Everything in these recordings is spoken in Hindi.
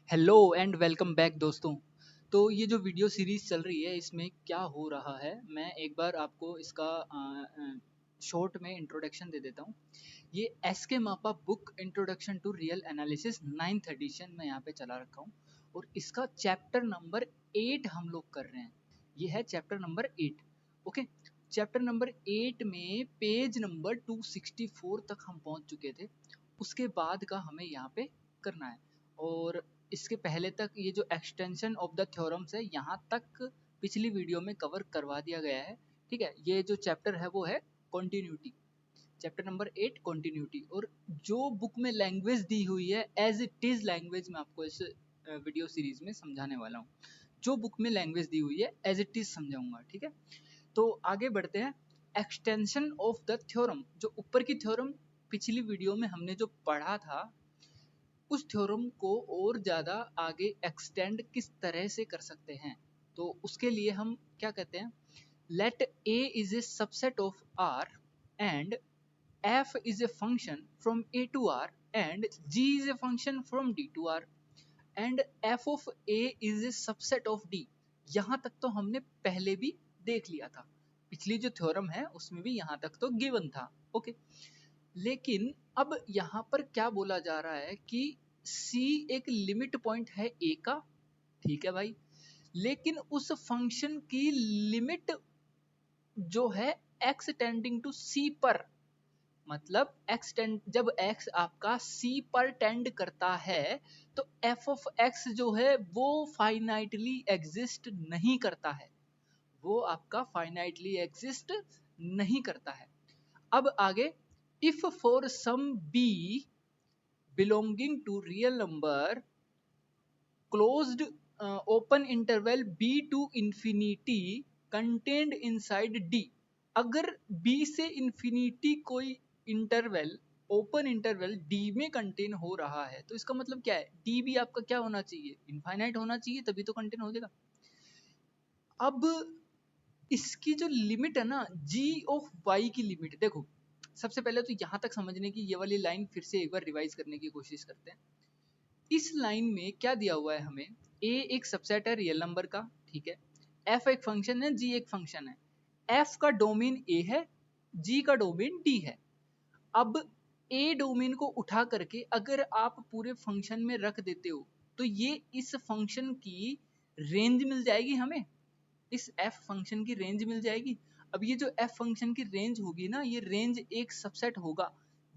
हेलो एंड वेलकम बैक दोस्तों। तो ये जो वीडियो सीरीज चल रही है इसमें क्या हो रहा है, मैं एक बार आपको इसका शॉर्ट में इंट्रोडक्शन दे देता हूँ। ये S K Mapa book introduction to real analysis 9th edition में यहाँ पे चला रखा हूँ और इसका चैप्टर नंबर 8 हम लोग कर रहे हैं। ये है chapter number 8। Okay, chapter number 8 में पेज नंबर 264 तक हम पहुँच चुके थे। उसके बाद का हमें यहाँ पे करना है और इसके पहले तक ये जो एक्सटेंशन ऑफ द थ्योरम्स है यहाँ तक पिछली वीडियो में कवर करवा दिया गया है। ठीक है, ये जो चैप्टर है वो है कॉन्टिन्यूटी, चैप्टर नंबर 8 कॉन्टिन्यूटी। और जो बुक में लैंग्वेज दी हुई है एज इट इज लैंग्वेज मैं आपको इस वीडियो सीरीज में समझाने वाला हूँ। जो बुक में लैंग्वेज दी हुई है एज इट इज समझाऊंगा। ठीक है, तो आगे बढ़ते हैं। एक्सटेंशन ऑफ द थ्योरम, जो ऊपर की थ्योरम पिछली वीडियो में हमने जो पढ़ा था उस थ्योरम को और ज़्यादा आगे एक्सटेंड किस तरह से कर सकते हैं। तो उसके लिए हम क्या कहते हैं, let A is a subset of R and F is a function from A to R and G is a function from D to R and F of A is a subset of D. यहाँ तक तो हमने पहले भी देख लिया था, पिछली जो थ्योरम है उसमें भी यहाँ तक तो गिवन था। ओके, लेकिन अब यहाँ पर क्या बोला जा रहा है कि C एक लिमिट पॉइंट है A का। ठीक है भाई, लेकिन उस फंक्शन की लिमिट जो है x टेंडिंग टू C पर, मतलब जब x आपका C पर टेंड करता है तो f ऑफ x जो है वो फाइनाइटली एग्जिस्ट नहीं करता है, वो आपका फाइनाइटली एग्जिस्ट नहीं करता है। अब आगे, if for some b belonging to real number closed open interval b to infinity contained inside d, अगर b से infinity कोई इंटरवल ओपन इंटरवल d में कंटेन हो रहा है तो इसका मतलब क्या है, d भी आपका क्या होना चाहिए, इनफाइनाइट होना चाहिए, तभी तो कंटेन हो जाएगा। अब इसकी जो लिमिट है ना g ऑफ y की लिमिट देखो, सबसे पहले तो यहाँ तक समझने की ये वाली लाइन फिर से एक बार रिवाइज करने की कोशिश करते हैं। इस लाइन में क्या दिया हुआ है हमें, a एक सबसेट है रियल नंबर का, ठीक है, f एक फंक्शन है, g एक फंक्शन है, f का डोमेन a है, g का डोमेन d है। अब a डोमेन को उठा करके अगर आप पूरे फंक्शन में रख देते हो तो ये इस फंक्शन की रेंज मिल जाएगी हमें, इस f फंक्शन की रेंज मिल जाएगी। अब ये जो f फंक्शन की रेंज होगी ना, ये रेंज एक सबसेट होगा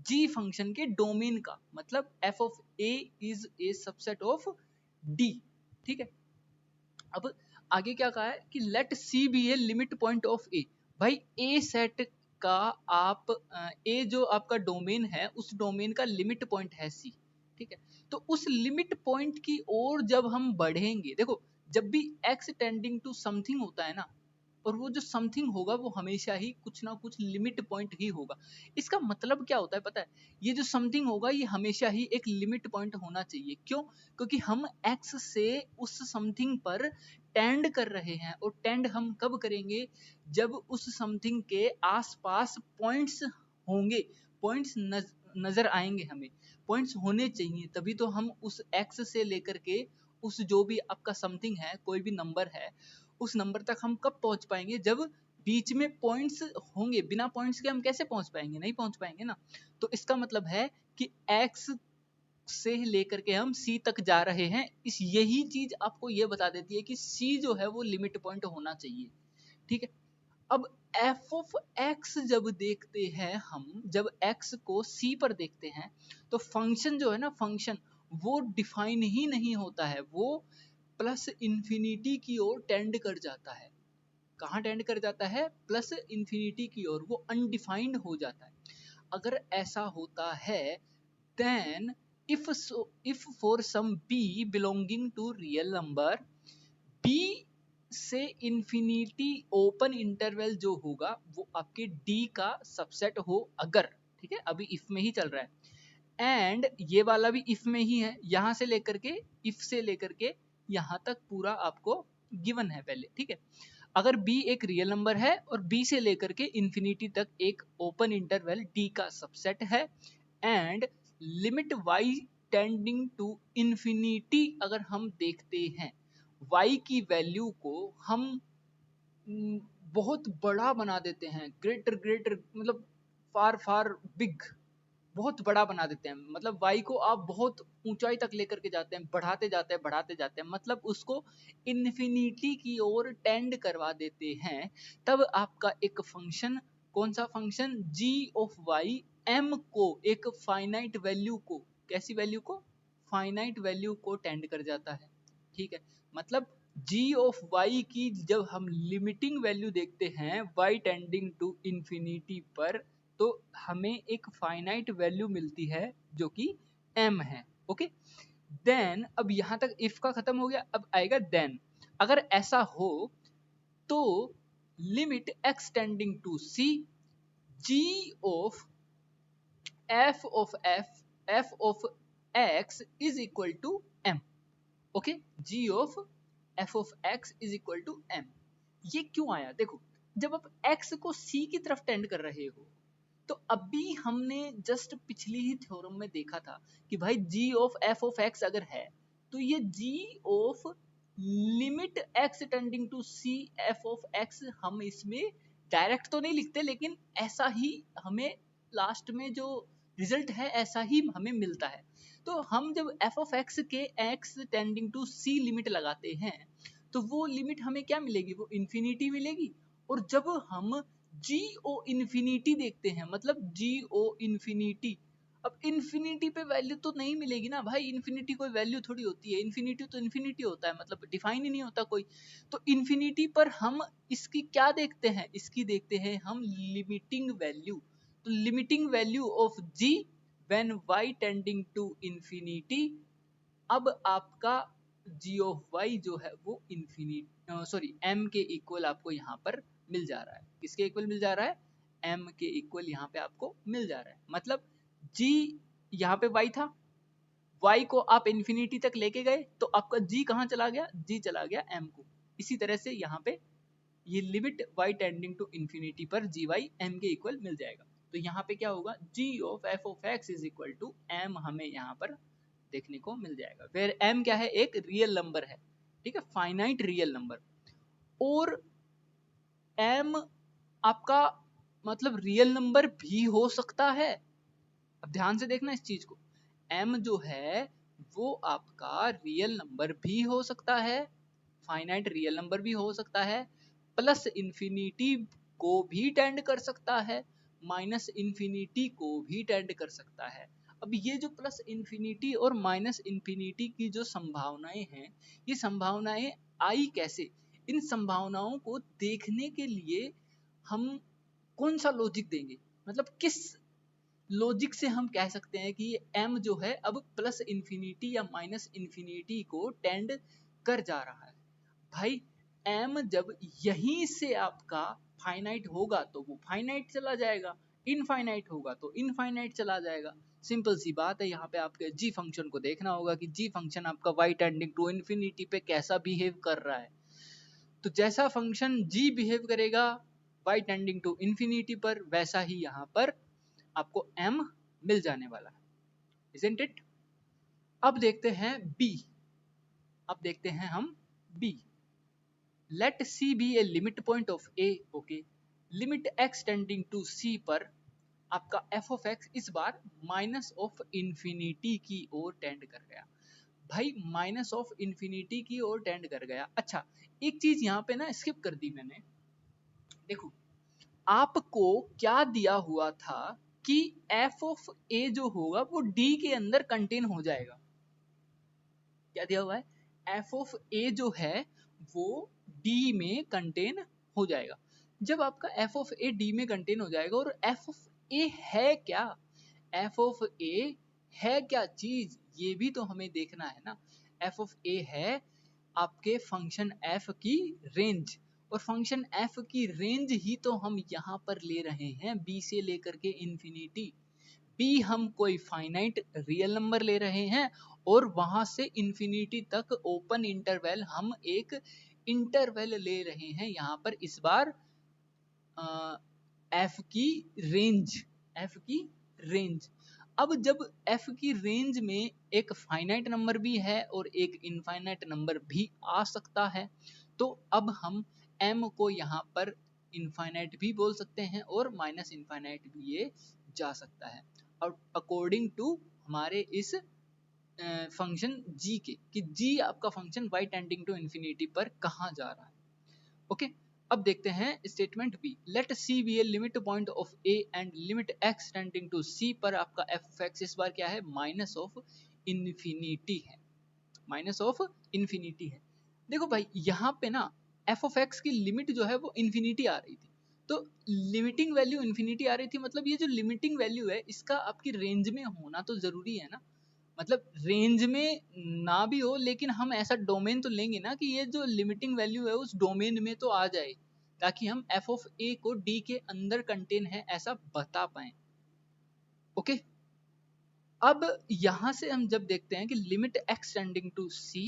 g फंक्शन के डोमेन का, मतलब f of a is a subset of d। ठीक है, अब आगे क्या कहा है कि let c be a limit point of a। भाई a सेट का आप a जो आपका डोमेन है उस डोमेन का लिमिट पॉइंट है c। ठीक है, तो उस लिमिट पॉइंट की ओर जब हम बढ़ेंगे, देखो जब भी x टेंडिंग टू समथिंग होता है ना, और वो जो समथिंग होगा वो हमेशा ही कुछ ना कुछ लिमिट पॉइंट ही होगा। इसका मतलब क्या होता है पता है, ये जो समथिंग होगा ये हमेशा ही एक लिमिट पॉइंट होना चाहिए। क्यों? क्योंकि हम x से उस समथिंग पर टेंड कर रहे हैं, और टेंड हम कब करेंगे, जब उस समथिंग के आसपास पॉइंट्स होंगे, पॉइंट्स नजर आएंगे, हमें पॉइंट्स होने चाहिए, तभी तो हम उस x से लेकर के उस जो भी आपका समथिंग है, कोई भी नंबर है, उस नंबर तक हम कब पहुंच पाएंगे, जब बीच में पॉइंट्स होंगे। बिना पॉइंट्स के हम कैसे पहुंच पाएंगे, नहीं पहुंच पाएंगे ना। तो इसका मतलब है कि x से लेकर के हम c तक जा रहे हैं, इस यही चीज आपको ये बता देती है कि c जो है वो लिमिट पॉइंट होना चाहिए। ठीक है, अब f ऑफ x जब देखते हैं हम, जब x को c पर देखते हैं तो फंक्शन जो है ना, फंक्शन वो डिफाइन ही नहीं होता है, वो प्लस इंफिनिटी की ओर टेंड कर जाता है। कहाँ टेंड कर जाता है, प्लस इंफिनिटी की ओर, वो अनडिफाइंड हो जाता है। अगर ऐसा होता है then if for some b belonging to real number b से इंफिनिटी ओपन इंटरवल जो होगा वो आपके d का सबसेट हो अगर, ठीक है, अभी इफ में ही चल रहा है, एंड ये वाला भी इफ में ही है, यहां से लेकर के इफ से लेकर के यहां तक पूरा आपको गिवन है पहले। ठीक है, अगर b एक रियल नंबर है और b से लेकर के इंफिनिटी तक एक ओपन इंटरवल d का सबसेट है, and limit y tending to infinity अगर हम देखते हैं, y की वैल्यू को हम बहुत बड़ा बना देते हैं, ग्रेटर ग्रेटर मतलब फार फार बिग, बहुत बड़ा बना देते हैं, मतलब y को आप बहुत ऊंचाई तक लेकर के जाते हैं, बढ़ाते जाते हैं बढ़ाते जाते हैं, मतलब उसको इन्फिनिटी की ओर टेंड करवा देते हैं। तब आपका एक फंक्शन, कौन सा function, g of y m को, एक फाइनाइट वैल्यू को, कैसी वैल्यू को, फाइनाइट वैल्यू को टेंड कर जाता है। ठीक है, मतलब g ऑफ y की जब हम लिमिटिंग वैल्यू देखते हैं y टेंडिंग टू इन्फिनिटी पर, तो हमें एक फाइनाइट वैल्यू मिलती है जो कि m है। ओके, देन अब यहां तक इफ का खत्म हो गया, अब आएगा देन। अगर ऐसा हो तो limit x tending to c g of f of x is equal to m। Okay, g of f of x is equal to m। ये क्यों आया, देखो जब आप x को c की तरफ टेंड कर रहे हो, तो अभी हमने जस्ट पिछली ही थ्योरम में देखा था कि भाई g of f of x अगर है तो ये g of limit x tending to c f of x हम इसमें डायरेक्ट तो नहीं लिखते, लेकिन ऐसा ही हमें लास्ट में जो रिजल्ट है ऐसा ही हमें मिलता है। तो हम जब f ऑफ x के x tending to c limit लगाते हैं तो वो लिमिट हमें क्या मिलेगी, वो इन्फिनिटी मिलेगी। और जब हम जी ओ इन्फिनिटी देखते हैं, मतलब जी ओ इन्फिनिटी, अब इन्फिनिटी पे वैल्यू तो नहीं मिलेगी ना भाई, इन्फिनिटी कोई वैल्यू थोड़ी होती है, इन्फिनिटी तो इन्फिनिटी होता है, मतलब डिफाइन ही नहीं होता कोई। तो इन्फिनिटी पर हम इसकी क्या देखते हैं, इसकी देखते हैं हम लिमिटिंग वैल्यू। तो limiting value of G when y tending to infinity, अब आपका g ऑफ y जो है वो इन्फिनिटी सॉरी m के इक्वल आपको यहाँ पर मिल जा रहा है। किसके इक्वल मिल जा रहा है, m के इक्वल यहाँ पे आपको मिल जा रहा है। मतलब g यहाँ पे y था, y को आप इन्फिनिटी तक लेके गए तो आपका g कहाँ चला गया, g चला गया m को। इसी तरह से यहाँ पे ये limit y tending to infinity पर gy m के इक्वल मिल जाएगा। तो यहाँ पे क्या होगा, g of f of x is equal to m हमें यहाँ पर देखने को मिल जाएगा। वेयर m क्या है, एक रियल नंबर है, ठीक है, फाइनाइट रियल नंबर। और m आपका मतलब रियल नंबर भी हो सकता है। अब ध्यान से देखना इस चीज को, m जो है वो आपका रियल नंबर भी हो सकता है, फाइनाइट रियल नंबर भी हो सकता है, प्लस इन्फिनिटी को भी टेंड कर सकता है, माइनस इन्फिनिटी को भी टेंड कर सकता है। अब ये जो प्लस इन्फिनिटी और माइनस इन्फिनिटी की जो संभावनाएं हैं, ये संभावनाएं आई कैसे, इन संभावनाओं को देखने के लिए हम कौन सा लॉजिक देंगे, मतलब किस लॉजिक से हम कह सकते हैं कि ये m जो है अब प्लस इन्फिनिटी या माइनस इन्फिनिटी को टेंड कर जा रहा है। भाई m जब यहीं से आपका फाइनाइट होगा तो वो फाइनाइट चला जाएगा, इनफाइनाइट होगा तो इनफाइनाइट चला जाएगा। सिंपल सी बात है, यहाँ पे आपके g फंक्शन को देखना होगा कि g फंक्शन आपका y टेंडिंग टू इन्फिनिटी पे कैसा बिहेव कर रहा है। तो जैसा फंक्शन g बिहेव करेगा y टेंडिंग टू इन्फिनिटी पर, वैसा ही यहाँ पर आपको m मिल जाने वाला है, isn't it? अब देखते हैं b, अब देखते हैं हम b। Let c be a limit point of a, okay, limit x tending to c पर आपका f ऑफ x इस बार माइनस ऑफ इन्फिनिटी की ओर टेंड कर गया। भाई माइनस ऑफ इन्फिनिटी की ओर टेंड कर गया। अच्छा, एक चीज यहाँ पे ना स्किप कर दी मैंने, देखो आपको क्या दिया हुआ था कि f ऑफ a जो होगा वो d के अंदर कंटेन हो जाएगा। क्या दिया हुआ है, f ऑफ a जो है वो d में कंटेन हो जाएगा। जब आपका f ऑफ a d में कंटेन हो जाएगा, और f ऑफ a है क्या, f ऑफ a है क्या चीज, ये भी तो हमें देखना है ना। f ऑफ a है आपके फंक्शन f की रेंज, और फंक्शन f की रेंज ही तो हम यहाँ पर ले रहे हैं b से लेकर के इन्फिनिटी। b हम कोई फाइनाइट रियल नंबर ले रहे हैं, और वहां से इन्फिनिटी तक ओपन इंटरवल हम एक इंटरवल ले रहे हैं यहाँ पर इस बार f की रेंज, f की रेंज। अब जब f की रेंज में एक फाइनाइट नंबर भी है और एक इनफाइनाइट नंबर भी आ सकता है, तो अब हम m को यहाँ पर इनफाइनाइट भी बोल सकते हैं और माइनस इनफाइनाइट भी ये जा सकता है, और अकॉर्डिंग टू हमारे इस फंक्शन g के, कि g आपका function y tending to infinity पर कहाँ जा रहा है। ओके, अब देखते हैं statement B. Let c be a limit point of a and limit x tending to c पर आपका f ऑफ x इस बार क्या है, माइनस ऑफ इन्फिनिटी है, माइनस ऑफ इन्फिनिटी है। देखो भाई यहाँ पे ना f ऑफ x की लिमिट जो है वो इन्फिनिटी आ रही थी, तो लिमिटिंग वैल्यू इन्फिनिटी आ रही थी, मतलब ये जो लिमिटिंग वैल्यू है इसका आपकी रेंज में होना तो जरूरी है ना, मतलब रेंज में ना भी हो लेकिन हम ऐसा डोमेन तो लेंगे ना कि ये जो लिमिटिंग वैल्यू है उस डोमेन में तो आ जाए, ताकि हम f ऑफ a को d के अंदर कंटेन है ऐसा बता पाए। ओके, अब यहां से हम जब देखते हैं कि limit x tending to c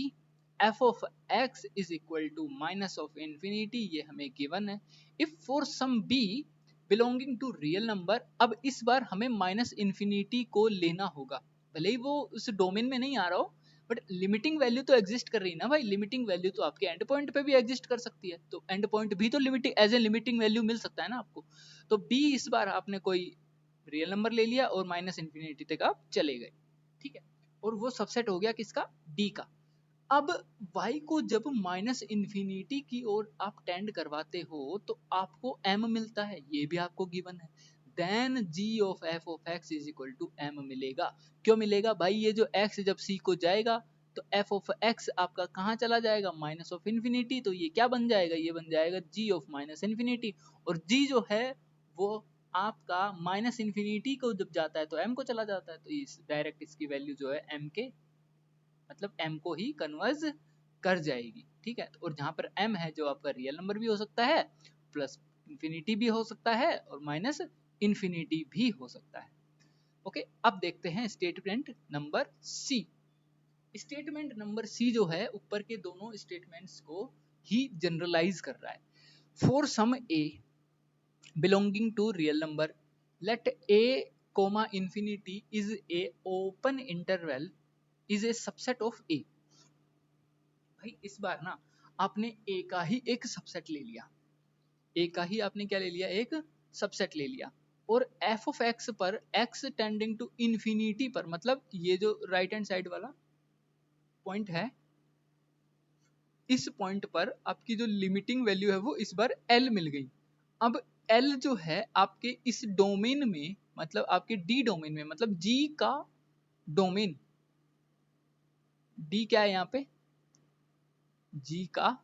f of x is equal to minus of infinity, ये हमें गिवन है। If for some b belonging to real number, अब इस बार हमें माइनस इंफिनिटी को लेना होगा, भले ही वो उस डोमेन में नहीं आ रहा हो, बट लिमिटिंग वैल्यू तो एग्जिस्ट कर रही है ना भाई, लिमिटिंग वैल्यू तो आपके एंड पॉइंट पे भी एग्जिस्ट कर सकती है, तो एंड पॉइंट भी तो limiting as a limiting value मिल सकता है ना आपको। तो b इस बार आपने कोई रियल नंबर ले लिया और माइनस इंफिनिटी तक आप चले गए, ठीक है, और वो सबसेट हो गया किसका, d का। अब y को जब माइनस इंफिनिटी की ओर आप टेंड करवाते हो तो आपको m मिलता है, ये भी आपको गिवन है। Then g of f of x is equal to m मिलेगा। क्यों मिलेगा भाई, ये जो x जब c को जाएगा तो f ऑफ x आपका कहाँ चला जाएगा, माइनस ऑफ इंफिनिटी, तो ये क्या बन जाएगा, ये बन जाएगा g ऑफ माइनस इंफिनिटी, और g जो है वो आपका माइनस इंफिनिटी को जब जाता है तो m को चला जाता है, तो इस डायरेक्ट इसकी वैल्यू जो है m के मतलब m को ही कन्वर्ज कर जाएगी, ठीक है। और जहां पर m है जो आपका रियल नंबर भी हो सकता है, प्लस इंफिनिटी भी हो सकता है, और माइनस इंफिनिटी भी हो सकता है। ओके, अब देखते हैं statement number C. Statement number C जो है ऊपर के दोनों स्टेटमेंट्स को ही जनरलाइज कर रहा है। For some a belonging to real number, let a comma infinity is a open interval is a subset of a। भाई इस बार ना आपने a का ही एक सबसेट ले लिया, a का ही आपने क्या ले लिया, एक सबसेट ले लिया, और f ऑफ x पर x टेंडिंग टू इंफिनिटी पर, मतलब ये जो राइट हैंड साइड वाला पॉइंट है, इस पॉइंट पर आपकी जो लिमिटिंग वैल्यू है वो इस बार l मिल गई। अब L जो है आपके इस डोमेन में, मतलब आपके D डोमेन में, मतलब G का डोमेन, D क्या है यहाँ पे, G का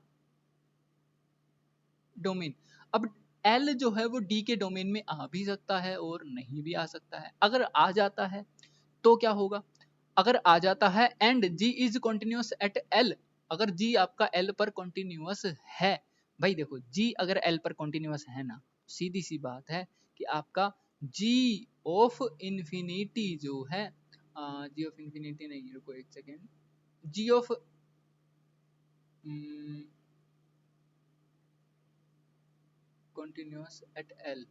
डोमेन। अब L जो है वो D के डोमेन में आ भी सकता है और नहीं भी आ सकता है। अगर आ जाता है तो क्या होगा, अगर आ जाता है and G is continuous at L, अगर G आपका L पर कॉन्टिन्यूअस है, भाई देखो G अगर L पर कॉन्टिन्यूअस है ना, सीधी सी बात है कि आपका G ऑफ इंफिनिटी जो है, G ऑफ इंफिनिटी नहीं, रुको एक second, G of continuous at L,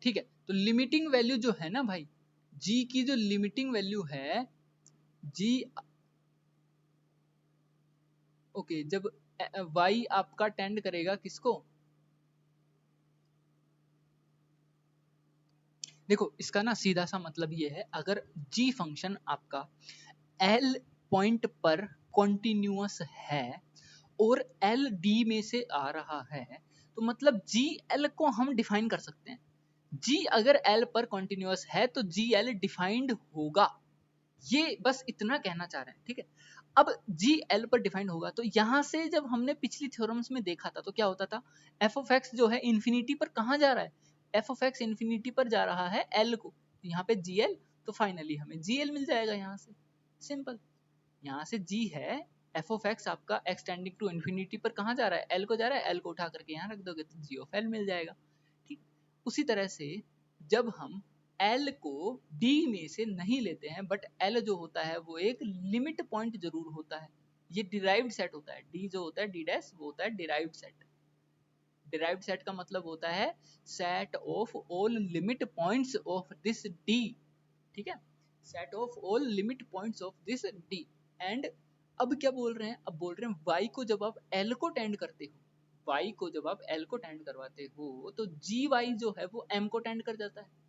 ठीक है। तो लिमिटिंग वैल्यू जो है ना भाई, G की जो लिमिटिंग वैल्यू है, G ओके, जब y आपका टेंड करेगा किसको, देखो इसका ना सीधा सा मतलब ये है, अगर g फंक्शन आपका l पॉइंट पर कॉन्टिन्यूअस है और l d में से आ रहा है, तो मतलब g l को हम डिफाइन कर सकते हैं। g अगर l पर कॉन्टिन्यूअस है तो g l डिफाइंड होगा, ये बस इतना कहना चाह रहे हैं, ठीक है। अब जी एल पर डिफाइंड होगा, तो यहां से जब हमने पिछली थ्योरम्स में देखा था तो क्या होता था, एफ ऑफ एक्स जो है इन्फिनिटी पर कहाँ जा रहा है, एफ ऑफ एक्स इन्फिनिटी पर जा रहा है एल को, तो यहाँ पे जी एल, तो फाइनली हमें जी एल मिल जाएगा यहाँ से, सिंपल। यहाँ से जी है, एफ ऑफ एक्स आपका एक्सटेंडिंग टू इन्फिनिटी पर कहाँ जा रहा है, एल को जा रहा है, एल को उठा करके यहाँ रख दोगे तो जी ऑफ एल मिल जाएगा, ठीक। उसी तरह से जब हम L को D में से नहीं लेते हैं, बट L जो होता है वो एक लिमिट पॉइंट जरूर होता है, ये डिराइव्ड सेट होता है, D जो होता है D डैश वो होता है डिराइव्ड सेट। डिराइव्ड सेट का मतलब होता है set of all limit points of this D, ठीक है। Set of all limit points of this D. And अब क्या बोल रहे हैं, अब बोल रहे हैं y को जब आप l को टेंड करते हो, y को जब आप l को टेंड करवाते हो तो gy जो है वो m को टेंड कर जाता है।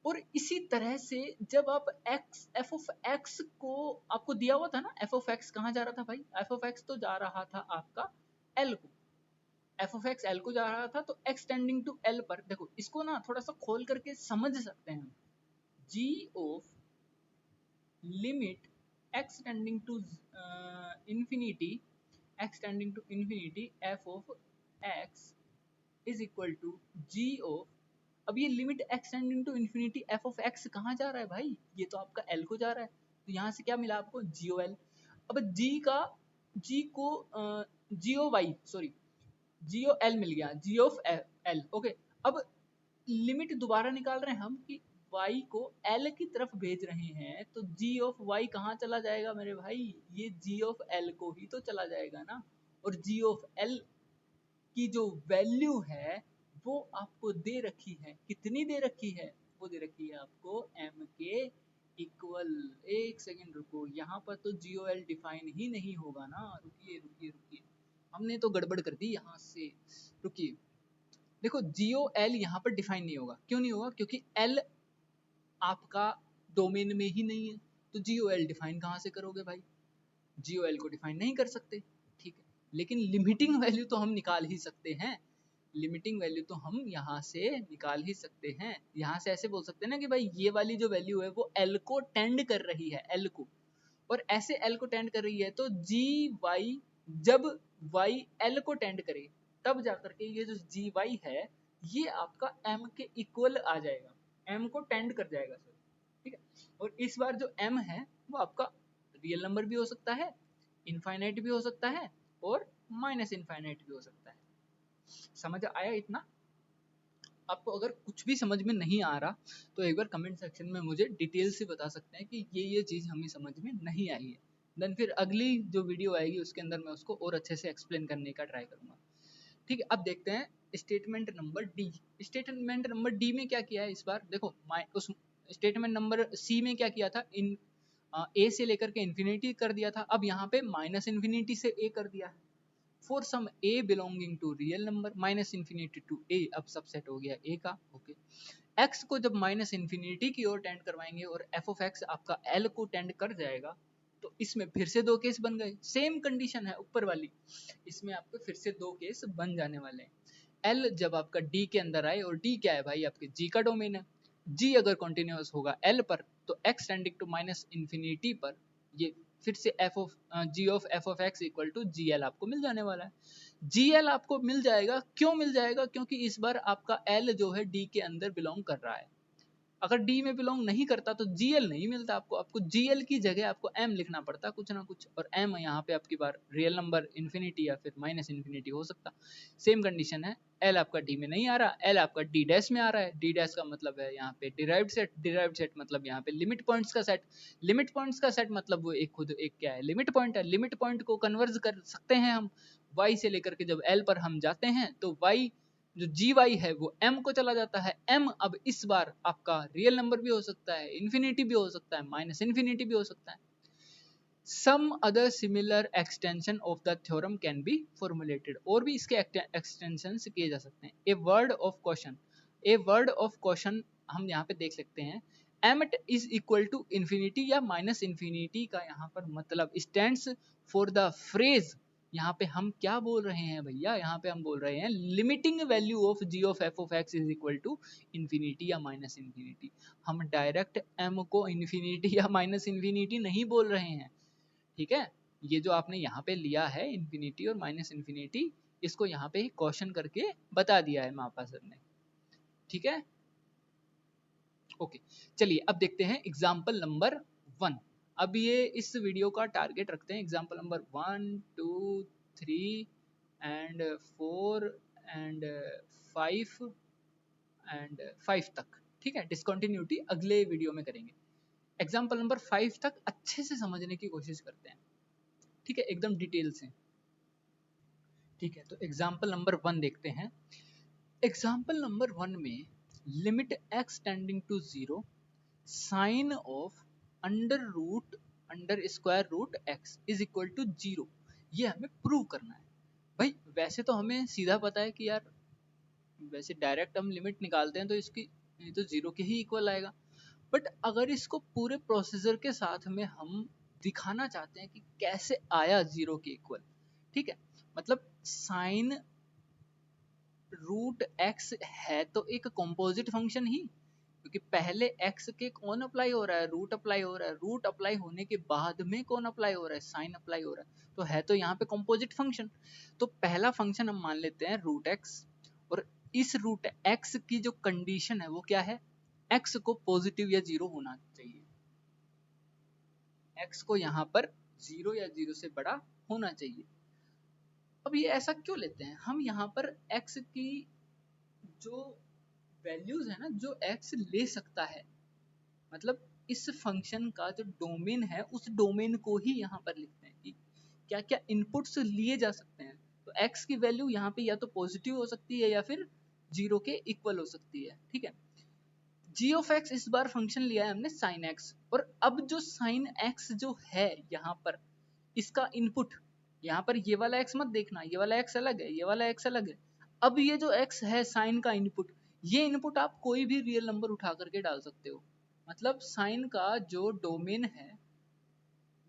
और इसी तरह से जब आप x f ऑफ x को आपको दिया हुआ था ना, f ऑफ x कहाँ जा रहा था भाई, f ऑफ x तो जा रहा था आपका l को, f ऑफ x l को जा रहा था, तो x टेंडिंग टू l पर देखो इसको ना थोड़ा सा खोल करके समझ सकते हैं हम। g of limit x tending to infinity, x tending to infinity f of x is equal to g of, अब ये limit x tending to infinity f of x कहाँ जा रहा है भाई, ये तो आपका l को जा रहा है, तो यहाँ से क्या मिला आपको gol। अब g का g को goi सॉरी gol मिल गया, g ऑफ l ओके। अब लिमिट दोबारा निकाल रहे हैं हम कि y को l की तरफ भेज रहे हैं, तो g ऑफ y कहाँ चला जाएगा मेरे भाई, ये g ऑफ l को ही तो चला जाएगा ना। और g ऑफ l की जो वैल्यू है वो आपको दे रखी है, कितनी दे रखी है, वो दे रखी है आपको m के इक्वल। एक सेकंड रुको, यहाँ पर तो GOL डिफाइन ही नहीं होगा ना, रुकिए रुकिए रुकिए, हमने तो गड़बड़ कर दी यहाँ से, रुकिए। देखो GOL यहाँ पर डिफाइन नहीं होगा, क्यों नहीं होगा, क्योंकि L आपका डोमेन में ही नहीं है, तो GOL डिफाइन कहाँ से करोगे भाई, GOL को डिफाइन नहीं कर सकते, ठीक है। लेकिन लिमिटिंग वैल्यू तो हम निकाल ही सकते हैं, लिमिटिंग वैल्यू तो हम यहाँ से निकाल ही सकते हैं। यहाँ से ऐसे बोल सकते हैं ना कि भाई ये वाली जो वैल्यू है वो L को टेंड कर रही है, L को, और ऐसे L को टेंड कर रही है, तो GY जब Y L को टेंड करे तब जाकर के ये जो GY है ये आपका M के इक्वल आ जाएगा, M को टेंड कर जाएगा सर, ठीक है। और इस बार जो M है वो आपका रियल नंबर भी हो सकता है, इनफाइनाइट भी हो सकता है, और माइनस इनफाइनाइट भी हो सकता है। समझ आया इतना? आपको अगर कुछ भी समझ में नहीं आ रहा तो एक बार कमेंट सेक्शन में मुझे डिटेल से बता सकते हैं कि ये चीज़ हमें समझ में नहीं आई है, देन फिर अगली जो वीडियो आएगी उसके अंदर मैं उसको और अच्छे से एक्सप्लेन करने का ट्राई करूँगा, ठीक है। अब देखते हैं statement number D. Statement number D में क्या किया है इस बार, देखो उस स्टेटमेंट नंबर सी में क्या किया था, इन ए से लेकर के इन्फिनिटी कर दिया था, अब यहाँ पे माइनस इन्फिनिटी से ए कर दिया है। For some a belonging to real number minus infinity to a, अब सबसेट हो गया a का, ओके। x को जब माइनस इन्फिनिटी की ओर टेंड करवाएंगे और f ऑफ x आपका l को टेंड कर जाएगा, तो इसमें फिर से दो केस बन गए, सेम कंडीशन है ऊपर वाली, इसमें आपके फिर से दो केस बन जाने वाले हैं। l जब आपका d के अंदर आए, और d क्या है भाई, आपके g का डोमेन है, g अगर कॉन्टिन्यूस होगा l पर, तो x tending to minus infinity पर ये फिर से g of f of x equal to gl आपको मिल जाने वाला है। gl आपको मिल जाएगा, क्यों मिल जाएगा, क्योंकि इस बार आपका l जो है d के अंदर बिलोंग कर रहा है, अगर डी में बिलोंग नहीं करता तो जीएल नहीं मिलता आपको, आपको जीएल की जगह आपको एम लिखना पड़ता कुछ ना कुछ, और एम यहाँ पे आपकी बार रियल नंबर इन्फिनिटी या फिर माइनस इन्फिनिटी हो सकता। सेम कंडीशन है, एल आपका डी में नहीं आ रहा, एल आपका डी डैश में आ रहा है, डी डैश का मतलब है यहाँ पे डिराइव्ड सेट, डिराइव्ड सेट मतलब यहाँ पे लिमिट पॉइंट्स का सेट, लिमिट पॉइंट्स का सेट मतलब वो एक खुद एक क्या है, लिमिट पॉइंट है, लिमिट पॉइंट को कन्वर्ज कर सकते हैं हम y से लेकर के, जब l पर हम जाते हैं तो y जो GY है वो M को चला जाता है, M अब इस बार आपका रियल नंबर भी हो सकता है, इन्फिनिटी भी हो सकता है, माइनस इन्फिनिटी भी हो सकता है। Some other similar extension of the theorem can be formulated, और भी इसके extensions किए जा सकते हैं। A word of caution, a word of caution हम यहाँ पे देख सकते हैं, m is equal to infinity या माइनस इन्फिनिटी का यहाँ पर मतलब stands for the phrase, यहाँ पे हम क्या बोल रहे हैं भैया, यहाँ पे हम बोल रहे हैं limiting value of g of f of x is equal to infinity या माइनस इन्फिनिटी। हम डायरेक्ट m को इन्फिनिटी या माइनस इन्फिनिटी नहीं बोल रहे हैं, ठीक है। ये जो आपने यहाँ पे लिया है इन्फिनिटी और माइनस इन्फिनिटी, इसको यहाँ पे क्वेश्चन करके बता दिया है मापा सर ने, ठीक है। ओके, चलिए अब देखते हैं एग्जाम्पल नंबर 1। अब ये इस वीडियो का टारगेट रखते हैं example number 1 2 3 and 4 and 5 and 5 तक, ठीक है। डिसकंटिन्यूटी अगले वीडियो में करेंगे। एग्जाम्पल नंबर 5 तक अच्छे से समझने की कोशिश करते हैं, ठीक है, एकदम डिटेल से, ठीक है। तो एग्जाम्पल नंबर 1 देखते हैं। एग्जाम्पल नंबर 1 में limit x tending to 0 sine of under square root X is equal to 0, ये हमें प्रूव करना है। भाई वैसे तो हमें सीधा पता है कि यार वैसे डायरेक्ट हम लिमिट निकालते हैं तो इसकी ये तो 0 के ही इक्वल आएगा, बट अगर इसको पूरे प्रोसीजर के साथ में हम दिखाना चाहते हैं कि कैसे आया 0 के इक्वल, ठीक है, मतलब साइन रूट एक्स है तो एक कंपोजिट फंक्शन ही, क्योंकि पहले x के कौन अप्लाई हो रहा है, रूट अप्लाई हो रहा है, रूट अप्लाई होने के बाद में कौन अप्लाई हो रहा है, साइन अप्लाई हो रहा है, तो है तो यहाँ पे कंपोजिट फंक्शन। तो पहला फंक्शन हम मान लेते हैं रूट x, और इस रूट x की जो कंडीशन है वो क्या है, x को पॉजिटिव या 0 होना चाहिए, x को यहाँ पर 0 या 0 से बड़ा होना चाहिए। अब ये ऐसा क्यों लेते हैं हम, यहाँ पर x की जो वैल्यूज है ना, जो x ले सकता है, मतलब इस फंक्शन का जो डोमेन है उस डोमेन को ही यहाँ पर लिखते हैं कि क्या क्या इनपुट्स लिए जा सकते हैं। तो x की वैल्यू यहाँ पे या तो पॉजिटिव हो सकती है या फिर 0 के इक्वल हो सकती है, ठीक है। g ऑफ x इस बार फंक्शन लिया है हमने sin x, और अब जो sin x जो है यहाँ पर इसका इनपुट, यहाँ पर ये वाला x मत देखना, ये वाला x अलग है, ये वाला x अलग है। अब ये जो x है साइन का इनपुट, ये इनपुट आप कोई भी रियल नंबर उठा करके डाल सकते हो, मतलब साइन का जो डोमेन है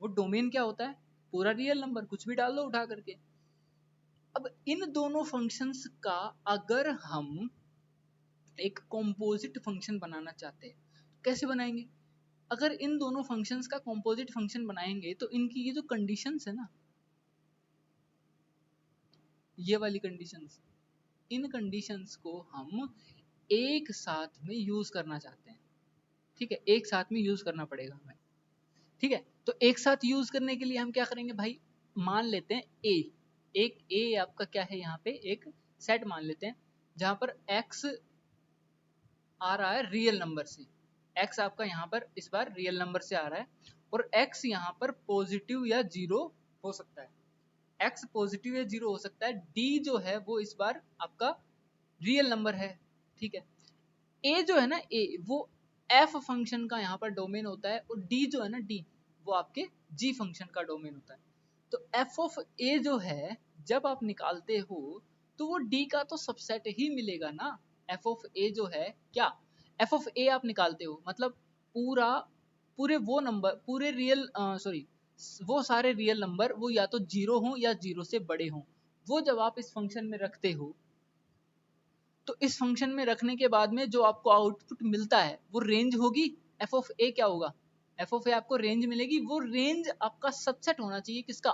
वो डोमेन क्या होता है, पूरा रियल नंबर, कुछ भी डाल दो उठा करके। अब इन दोनों फंक्शंस का अगर हम एक कॉम्पोजिट फंक्शन बनाना चाहते हैं तो कैसे बनाएंगे, अगर इन दोनों फंक्शंस का कॉम्पोजिट फंक्शन बनाएंगे तो इनकी ये जो कंडीशंस है ना, ये वाली कंडीशंस, इन कंडीशंस को हम एक साथ में यूज करना चाहते हैं, ठीक है, एक साथ में यूज करना पड़ेगा हमें, ठीक है। तो एक साथ यूज करने के लिए हम क्या करेंगे भाई, मान लेते हैं ए, एक ए आपका क्या है, यहाँ पे एक सेट मान लेते हैं जहां पर x आ रहा है रियल नंबर से, x आपका यहाँ पर इस बार रियल नंबर से आ रहा है, और x यहाँ पर पॉजिटिव या 0 हो सकता है, x पॉजिटिव या 0 हो सकता है, d जो है वो इस बार आपका रियल नंबर है, ठीक है। ए जो है ना, ए वो एफ फंक्शन का यहाँ पर डोमेन होता है, और डी जो है ना, डी वो आपके जी फंक्शन का डोमेन होता है। तो एफ ऑफ ए जो है जब आप निकालते हो तो वो डी का तो सबसेट ही मिलेगा ना, एफ ऑफ ए जो है क्या, एफ ऑफ ए आप निकालते हो मतलब पूरा पूरे वो नंबर पूरे रियल सॉरी वो सारे रियल नंबर वो या तो 0 हो या 0 से बड़े हों, वो जब आप इस फंक्शन में रखते हो तो इस फंक्शन में रखने के बाद में जो आपको आउटपुट मिलता है वो रेंज होगी, एफ ऑफ ए क्या होगा, एफ ऑफ ए आपको रेंज मिलेगी, वो रेंज आपका सबसेट होना चाहिए किसका,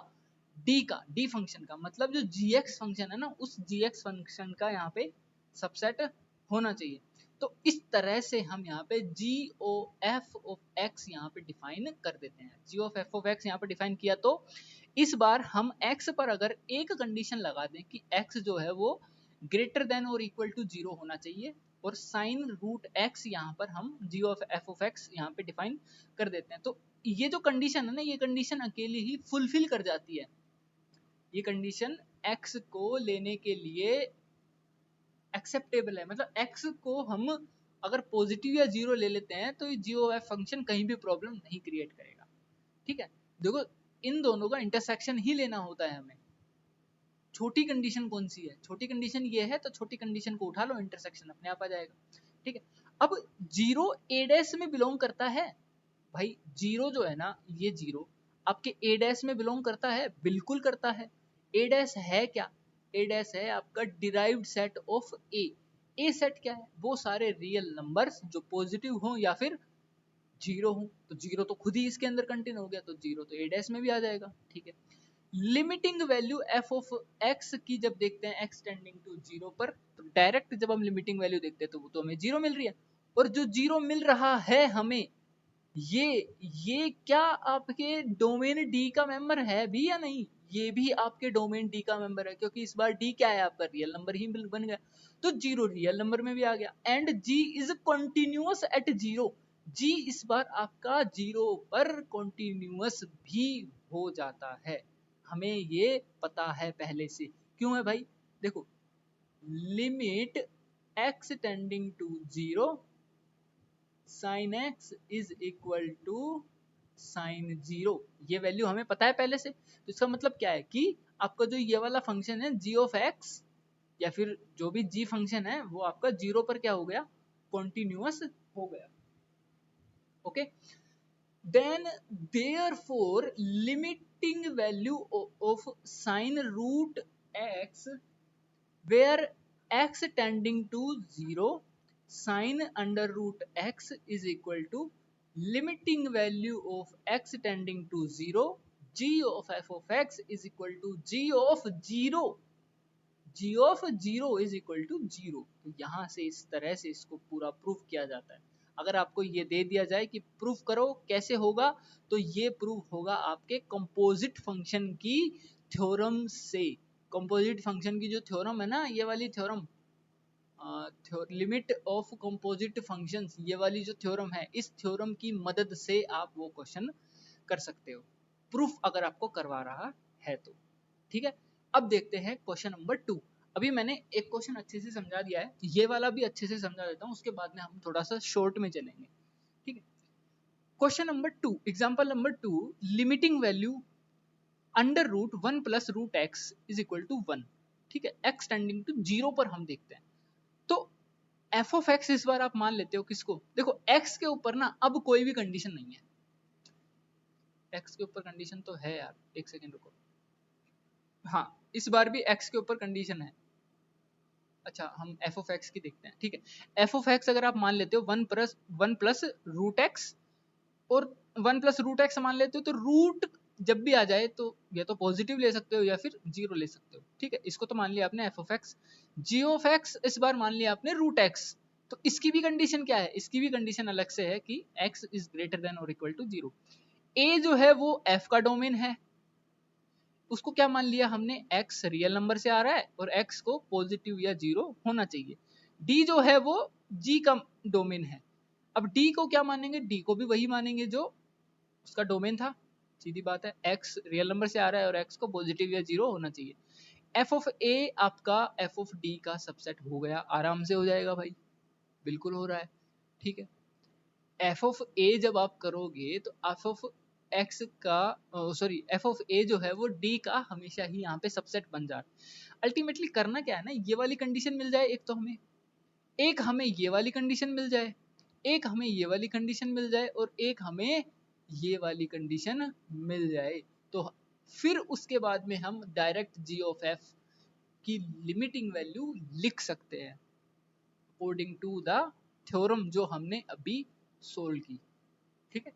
डी का, डी फंक्शन का, मतलब जो जी एक्स फंक्शन है ना उस जी एक्स फंक्शन का यहाँ पे सबसेट होना चाहिए। तो इस तरह से हम यहाँ पे जी ओ एफ ऑफ एक्स यहाँ पे डिफाइन कर देते हैं, जी ऑफ एफ ऑफ एक्स यहाँ पे डिफाइन किया, तो इस बार हम एक्स पर अगर एक कंडीशन लगा दें कि एक्स जो है वो ग्रेटर देन और इक्वल टू 0 होना चाहिए, और साइन रूट एक्स यहाँ पर हम जी ऑफ एफ ऑफ एक्स यहाँ पे डिफाइन कर देते हैं, तो ये जो कंडीशन है ना, ये कंडीशन अकेली ही फुलफिल कर जाती है, ये कंडीशन एक्स को लेने के लिए एक्सेप्टेबल है, मतलब एक्स को हम अगर पॉजिटिव या 0 ले लेते हैं तो ये जी ऑफ एफ फंक्शन कहीं भी प्रॉब्लम नहीं क्रिएट करेगा, ठीक है। देखो इन दोनों का इंटरसेक्शन ही लेना होता है हमें, छोटी कंडीशन कौन सी है, छोटी कंडीशन ये है तो छोटी कंडीशन को उठा लो, इंटरसेक्शन अपने आप आ जाएगा, ठीक है। अब 0 ए डैश में बिलोंग करता है, भाई 0 जो है ना, ये 0 आपके ए डैश में बिलोंग करता है, बिल्कुल करता है। ए डैश है क्या, ए डैश है आपका derived set of A, A set क्या है, वो सारे रियल नंबर्स जो पॉजिटिव हो या फिर 0 हो, तो 0 तो खुद ही इसके अंदर कंटेन हो गया, तो 0 तो ए डैश में भी आ जाएगा, ठीक है। Limiting value F of X की जब देखते हैं एक्स टेंडिंग टू 0 पर, तो डायरेक्ट जब हम लिमिटिंग वैल्यू देखते हैं तो वो तो हमें 0 मिल रही है, और जो 0 मिल रहा है हमें, ये ये क्या आपके डोमेन डी का मेंबर है भी या नहीं, ये भी आपके डोमेन डी का मेंबर है, क्योंकि इस बार डी क्या है आपका रियल नंबर ही बन गया, तो 0 रियल नंबर में भी आ गया, and G is continuous at 0, G इस बार आपका 0 पर कंटिन्यूअस भी हो जाता है, हमें ये पता है पहले से, क्यों है भाई, देखो limit x tending to 0 sine X is equal to sine zero. ये वैल्यू हमें पता है पहले से, तो इसका मतलब क्या है कि आपका जो ये वाला फंक्शन है जी ऑफ एक्स या फिर जो भी जी फंक्शन है वो आपका जीरो पर क्या हो गया, कॉन्टिन्यूअस हो गया। Okay, then therefore limiting value of sine root x where x tending to 0 sine under root x is equal to limiting value of x tending to 0 g of f of x is equal to g of 0, g of 0 is equal to 0। तो यहां से इस तरह से इसको पूरा प्रूफ किया जाता है। अगर आपको ये दे दिया जाए कि प्रूफ करो, कैसे होगा, तो ये प्रूफ होगा आपके कंपोजिट फंक्शन की थ्योरम से। कंपोजिट फंक्शन की जो थ्योरम है ना, ये वाली theorem, limit of composite functions, ये वाली जो थ्योरम है, इस थ्योरम की मदद से आप वो क्वेश्चन कर सकते हो, प्रूफ अगर आपको करवा रहा है तो। ठीक है, अब देखते हैं क्वेश्चन नंबर 2। अभी मैंने एक क्वेश्चन अच्छे से समझा दिया है, ये वाला भी अच्छे से समझा देता हूँ, उसके बाद में हम थोड़ा सा शॉर्ट में चलेंगे। ठीक है, question number 2, example number 2, limiting value under root 1 plus root X is equal to 1। ठीक है, एक्स टेंडिंग टू 0 पर हम देखते हैं। तो एफ ऑफ एक्स इस बार आप मान लेते हो किसको, देखो एक्स के ऊपर ना अब कोई भी कंडीशन नहीं है। एक्स के ऊपर कंडीशन तो है यार, एक सेकेंड रुको, हाँ इस बार भी एक्स के ऊपर कंडीशन है। अच्छा, हम एफ ऑफ एक्स की देखते हैं। ठीक है, एफ ऑफ एक्स अगर आप मान लेते हो वन प्लस रूट एक्स, और वन प्लस रूट एक्स मान लेते हो तो रूट जब भी आ जाए तो या तो पॉजिटिव ले सकते हो या फिर जीरो ले सकते हो। ठीक है, इसको तो मान लिया आपने F of X. G of X इस बार मान लिया आपने रूट एक्स। तो इसकी भी कंडीशन क्या है, इसकी भी कंडीशन अलग से है कि एक्स इज ग्रेटर देन और इक्वल टू जीरो। ए जो है वो एफ का डोमेन है, उसको क्या मान लिया हमने, x रियल नंबर से आ रहा है और x को पॉजिटिव या जीरो होना चाहिए। d जो है वो g का डोमेन है। अब d को क्या मानेंगे, d को भी वही मानेंगे जो उसका डोमेन था, सीधी बात है, x रियल नंबर से आ रहा है और x को पॉजिटिव या जीरो होना चाहिए। f ऑफ a आपका f ऑफ d का सबसेट हो गया, आराम से हो जाएगा भाई, बिल्कुल हो रहा है। ठीक है, एफ ऑफ ए जब आप करोगे तो एफ ऑफ एक्स का, सॉरी एफ ऑफ ए जो है वो डी का हमेशा ही यहाँ पे सबसेट बन जा रहा है। अल्टीमेटली करना क्या है ना, ये वाली कंडीशन मिल जाए एक तो हमें, एक हमें ये वाली कंडीशन मिल जाए, एक हमें ये वाली कंडीशन मिल जाए और एक हमें ये वाली कंडीशन मिल जाए, तो फिर उसके बाद में हम डायरेक्ट जी ऑफ एफ की लिमिटिंग वैल्यू लिख सकते हैं अकॉर्डिंग टू द थ्योरम जो हमने अभी सोल्व की। ठीक है,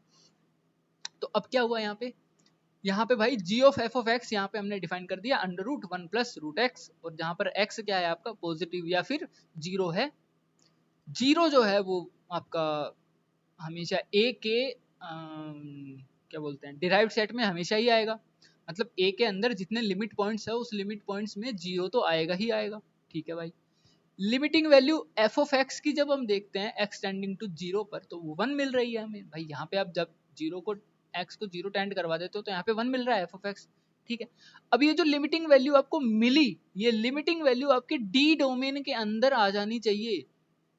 तो अब क्या हुआ यहाँ पे भाई G of F of X यहाँ पे हमने डिफाइन कर दिया under root 1 plus root X, और जहां पर एक्स क्या है आपका पॉजिटिव या फिर जीरो है। जीरो जो है वो आपका हमेशा ए के क्या बोलते हैं डिराइव्ड सेट में हमेशा ही आएगा, मतलब ए के अंदर जितने लिमिट पॉइंट्स है उस लिमिट पॉइंट्स में जीरो तो आएगा ही आएगा। ठीक है भाई, limiting value F of X की जब हम देखते हैं एक्स टेंडिंग टू जीरो पर, तो वो 1 मिल रही है हमें भाई। यहाँ पे आप जब जीरो को एक्स को जीरो टेंड करवा देते हो तो यहाँ पे 1 मिल रहा है एफ ऑफ एक्स। ठीक है, अब ये जो लिमिटिंग वैल्यू आपको मिली, ये लिमिटिंग वैल्यू आपके डी डोमेन के अंदर आ जानी चाहिए।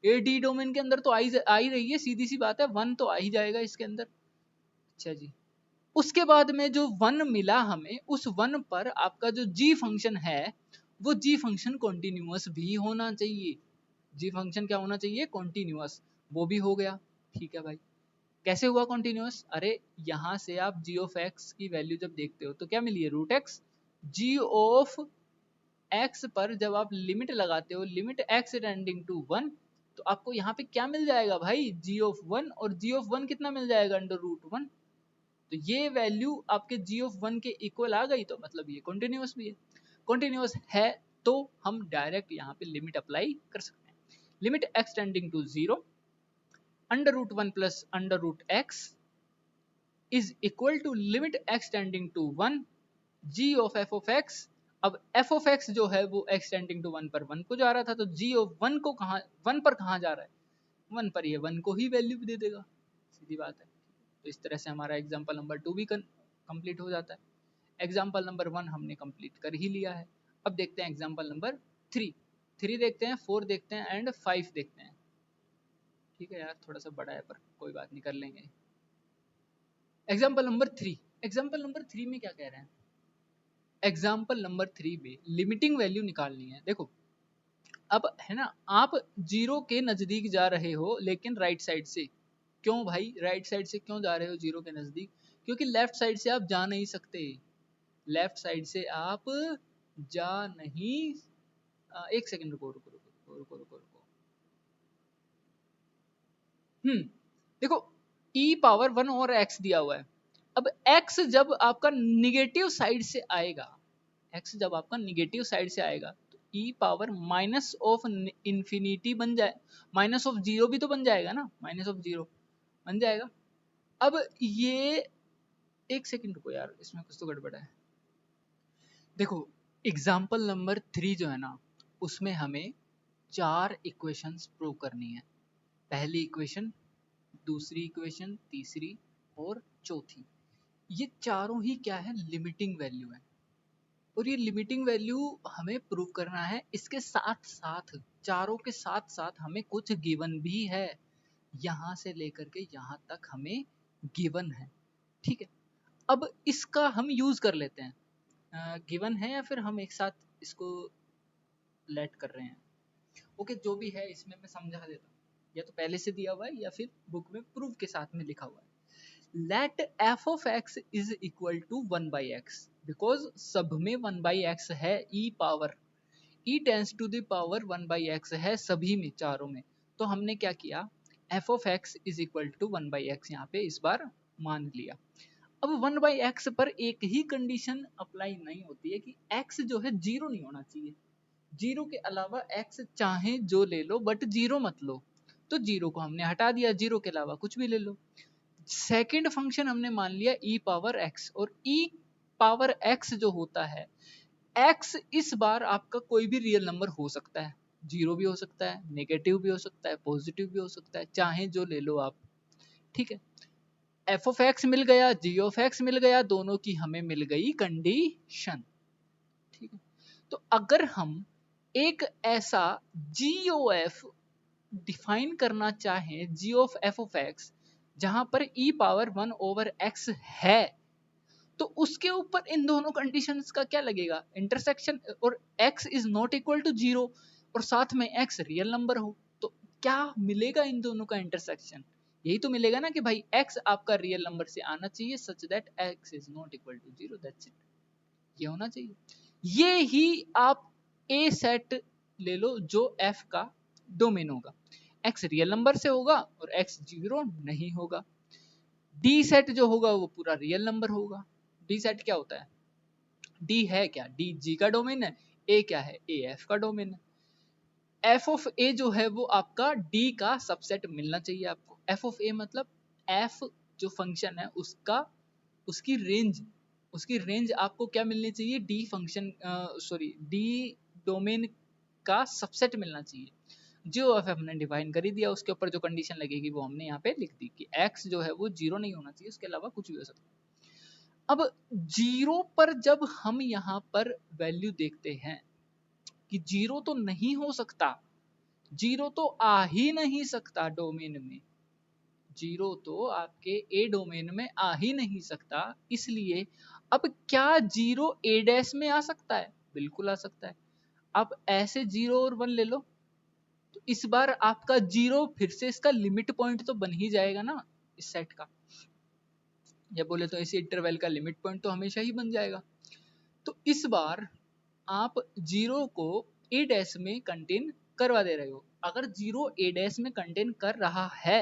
ये डी डोमेन के अंदर तो आ ही रही है, सीधी सी बात है, 1 तो आ ही जाएगा इसके अंदर। अच्छा जी, उसके बाद में जो 1 मिला हमें, उस 1 पर आपका जो जी फंक्शन है वो जी फंक्शन कॉन्टिन्यूअस भी होना चाहिए। जी फंक्शन क्या होना चाहिए, कॉन्टिन्यूअस, वो भी हो गया। ठीक है भाई, कैसे हुआ कॉन्टिन्यूअस, अरे यहाँ से आप जी ऑफ एक्स की वैल्यू जब देखते हो तो क्या मिली है, root X. G of X पर जब आप लिमिट लगाते हो, लिमिट एक्स टेंडिंग टू 1, तो आपको यहाँ पे क्या मिल जाएगा भाई, जी ऑफ 1, और जी ऑफ 1 कितना मिल जाएगा, अंडर रूट 1। तो ये वैल्यू आपके जी ऑफ 1 के इक्वल आ गई, तो मतलब ये कॉन्टिन्यूअस भी है। कॉन्टिन्यूअस है तो हम डायरेक्ट यहाँ पे लिमिट अप्लाई कर सकते हैं। Limit X tending to 0 under root 1 plus under root X is equal to limit X tending to 1 G of F of X. अब एफ ऑफ एक्स जो है वो एक्स टेंडिंग टू 1 पर 1 को जा रहा था, तो जी ऑफ 1 को कहाँ, 1 पर कहाँ जा रहा है, 1 पर, ये 1 को ही वैल्यू दे देगा, सीधी बात है। तो इस तरह से हमारा एग्जाम्पल नंबर 2 भी कंप्लीट हो जाता है। एग्जाम्पल नंबर 1 हमने कंप्लीट कर ही लिया है। अब देखते हैं एग्जाम्पल नंबर 3 देखते हैं, 4 देखते हैं एंड 5 देखते हैं। ठीक है यार, थोड़ा सा बड़ा है पर कोई बात नहीं, कर लेंगे। एग्जाम्पल नंबर 3 में क्या कह रहे हैं? एग्जाम्पल नंबर 3 में लिमिटिंग वैल्यू निकालनी है। देखो अब है ना, आप जीरो के नजदीक जा रहे हो लेकिन राइट साइड से। क्यों भाई राइट साइड से क्यों जा रहे हो जीरो के नजदीक? क्योंकि लेफ्ट साइड से आप जा नहीं सकते। लेफ्ट साइड से आप जा नहीं, एक सेकंड रुको रुको रुको रुको रुको रुको। देखो e पावर 1 और x दिया हुआ है। अब x जब आपका निगेटिव साइड से आएगा, x जब आपका निगेटिव साइड से आएगा तो e power minus of infinity बन जाए, माइनस ऑफ जीरो भी तो बन जाएगा ना, माइनस ऑफ जीरो बन जाएगा। अब ये एक सेकंड रुको यार, इसमें कुछ तो गड़बड़ है। देखो एग्जाम्पल नंबर 3 जो है ना, उसमें हमें 4 इक्वेशंस प्रूव करनी है। पहली इक्वेशन, दूसरी इक्वेशन, तीसरी और चौथी। ये चारों ही क्या है? लिमिटिंग वैल्यू है। और ये लिमिटिंग वैल्यू हमें प्रूव करना है। इसके साथ साथ, चारों के साथ साथ हमें कुछ गिवन भी है। यहां से लेकर के यहां तक हमें गिवन है। ठीक है, अब इसका हम यूज कर लेते हैं। गिवन है या फिर हम एक साथ इसको लेट कर रहे हैं? ओके, जो भी है इसमें मैं समझा देता हूँ। या तो पहले से दिया हुआ है या फिर बुक में प्रूफ के साथ में लिखा हुआ है। Let f of x is equal to 1/x, because सब में 1/x है। E power e tends to the power 1/x है सभी में, चारों में। तो हमने क्या किया, F of x is equal to 1/x यहाँ पे इस बार मान लिया। अब 1/x पर एक ही कंडीशन अप्लाई नहीं होती है कि x जो है जीरो नहीं होना चाहिए। जीरो के अलावा x चाहे जो ले लो बट जीरो मत लो। तो जीरो को हमने हटा दिया, जीरो के अलावा कुछ भी ले लो। सेकंड फंक्शन हमने मान लिया e पावर x, और e पावर x जो होता है, x इस बार आपका कोई भी रियल नंबर हो सकता है। जीरो भी हो सकता है, नेगेटिव भी हो सकता है, पॉजिटिव भी हो सकता है, चाहे जो ले लो आप। ठीक है, एफ ऑफ एक्स मिल गया, जी ऑफ एक्स मिल गया, दोनों की हमें मिल गई कंडीशन। ठीक है, तो अगर हम एक ऐसा जी ओ एफ डिफाइन करना चाहें, जी ऑफ एफ ऑफ एक्स, जहां पर ई पावर 1/x है, तो उसके ऊपर इन दोनों कंडीशंस का क्या लगेगा? इंटरसेक्शन, और x is not equal to zero, और साथ में x रियल नंबर हो, तो क्या मिलेगा इन दोनों का इंटरसेक्शन? यही तो मिलेगा ना कि भाई x आपका रियल नंबर से आना चाहिए such that x is not equal to zero, that's it. ये होना चाहिए। ये ही आप a सेट ले लो जो f का डोमेन होगा। x रियल नंबर से होगा और x जीरो नहीं होगा। d सेट जो होगा वो पूरा रियल नंबर होगा। d सेट क्या होता है? d है क्या? d g का डोमेन है, a क्या है? a f का डोमेन है। f ऑफ a जो है वो आपका d का सबसेट मिलना चाहिए आपको। f ऑफ a मतलब f जो फंक्शन है उसका, उसकी रेंज आपको क्या मिलनी चाहिए? d function, sorry d domain का सबसेट मिलना चाहिए। जो एफ हमने डिफाइन कर ही दिया, उसके ऊपर जो कंडीशन लगेगी वो हमने यहाँ पे लिख दी कि x जो है वो जीरो नहीं होना चाहिए, उसके अलावा कुछ भी हो सकता है। अब जीरो पर जब हम यहाँ पर वैल्यू देखते हैं कि जीरो तो नहीं हो सकता, जीरो तो आ ही नहीं सकता डोमेन में, जीरो तो आपके ए डोमेन में आ ही नहीं सकता, इसलिए अब क्या जीरो ए डैश में आ सकता है? बिल्कुल आ सकता है। अब ऐसे जीरो और वन ले लो, तो इस बार आपका जीरो फिर से इसका लिमिट पॉइंट तो बन ही जाएगा ना इस सेट का, या बोले तो इस इंटरवल का लिमिट पॉइंट तो हमेशा ही बन जाएगा। तो इस बार आप जीरो को ए डैश में कंटेन करवा दे रहे हो। अगर जीरो ए डैश में कंटेन कर रहा है,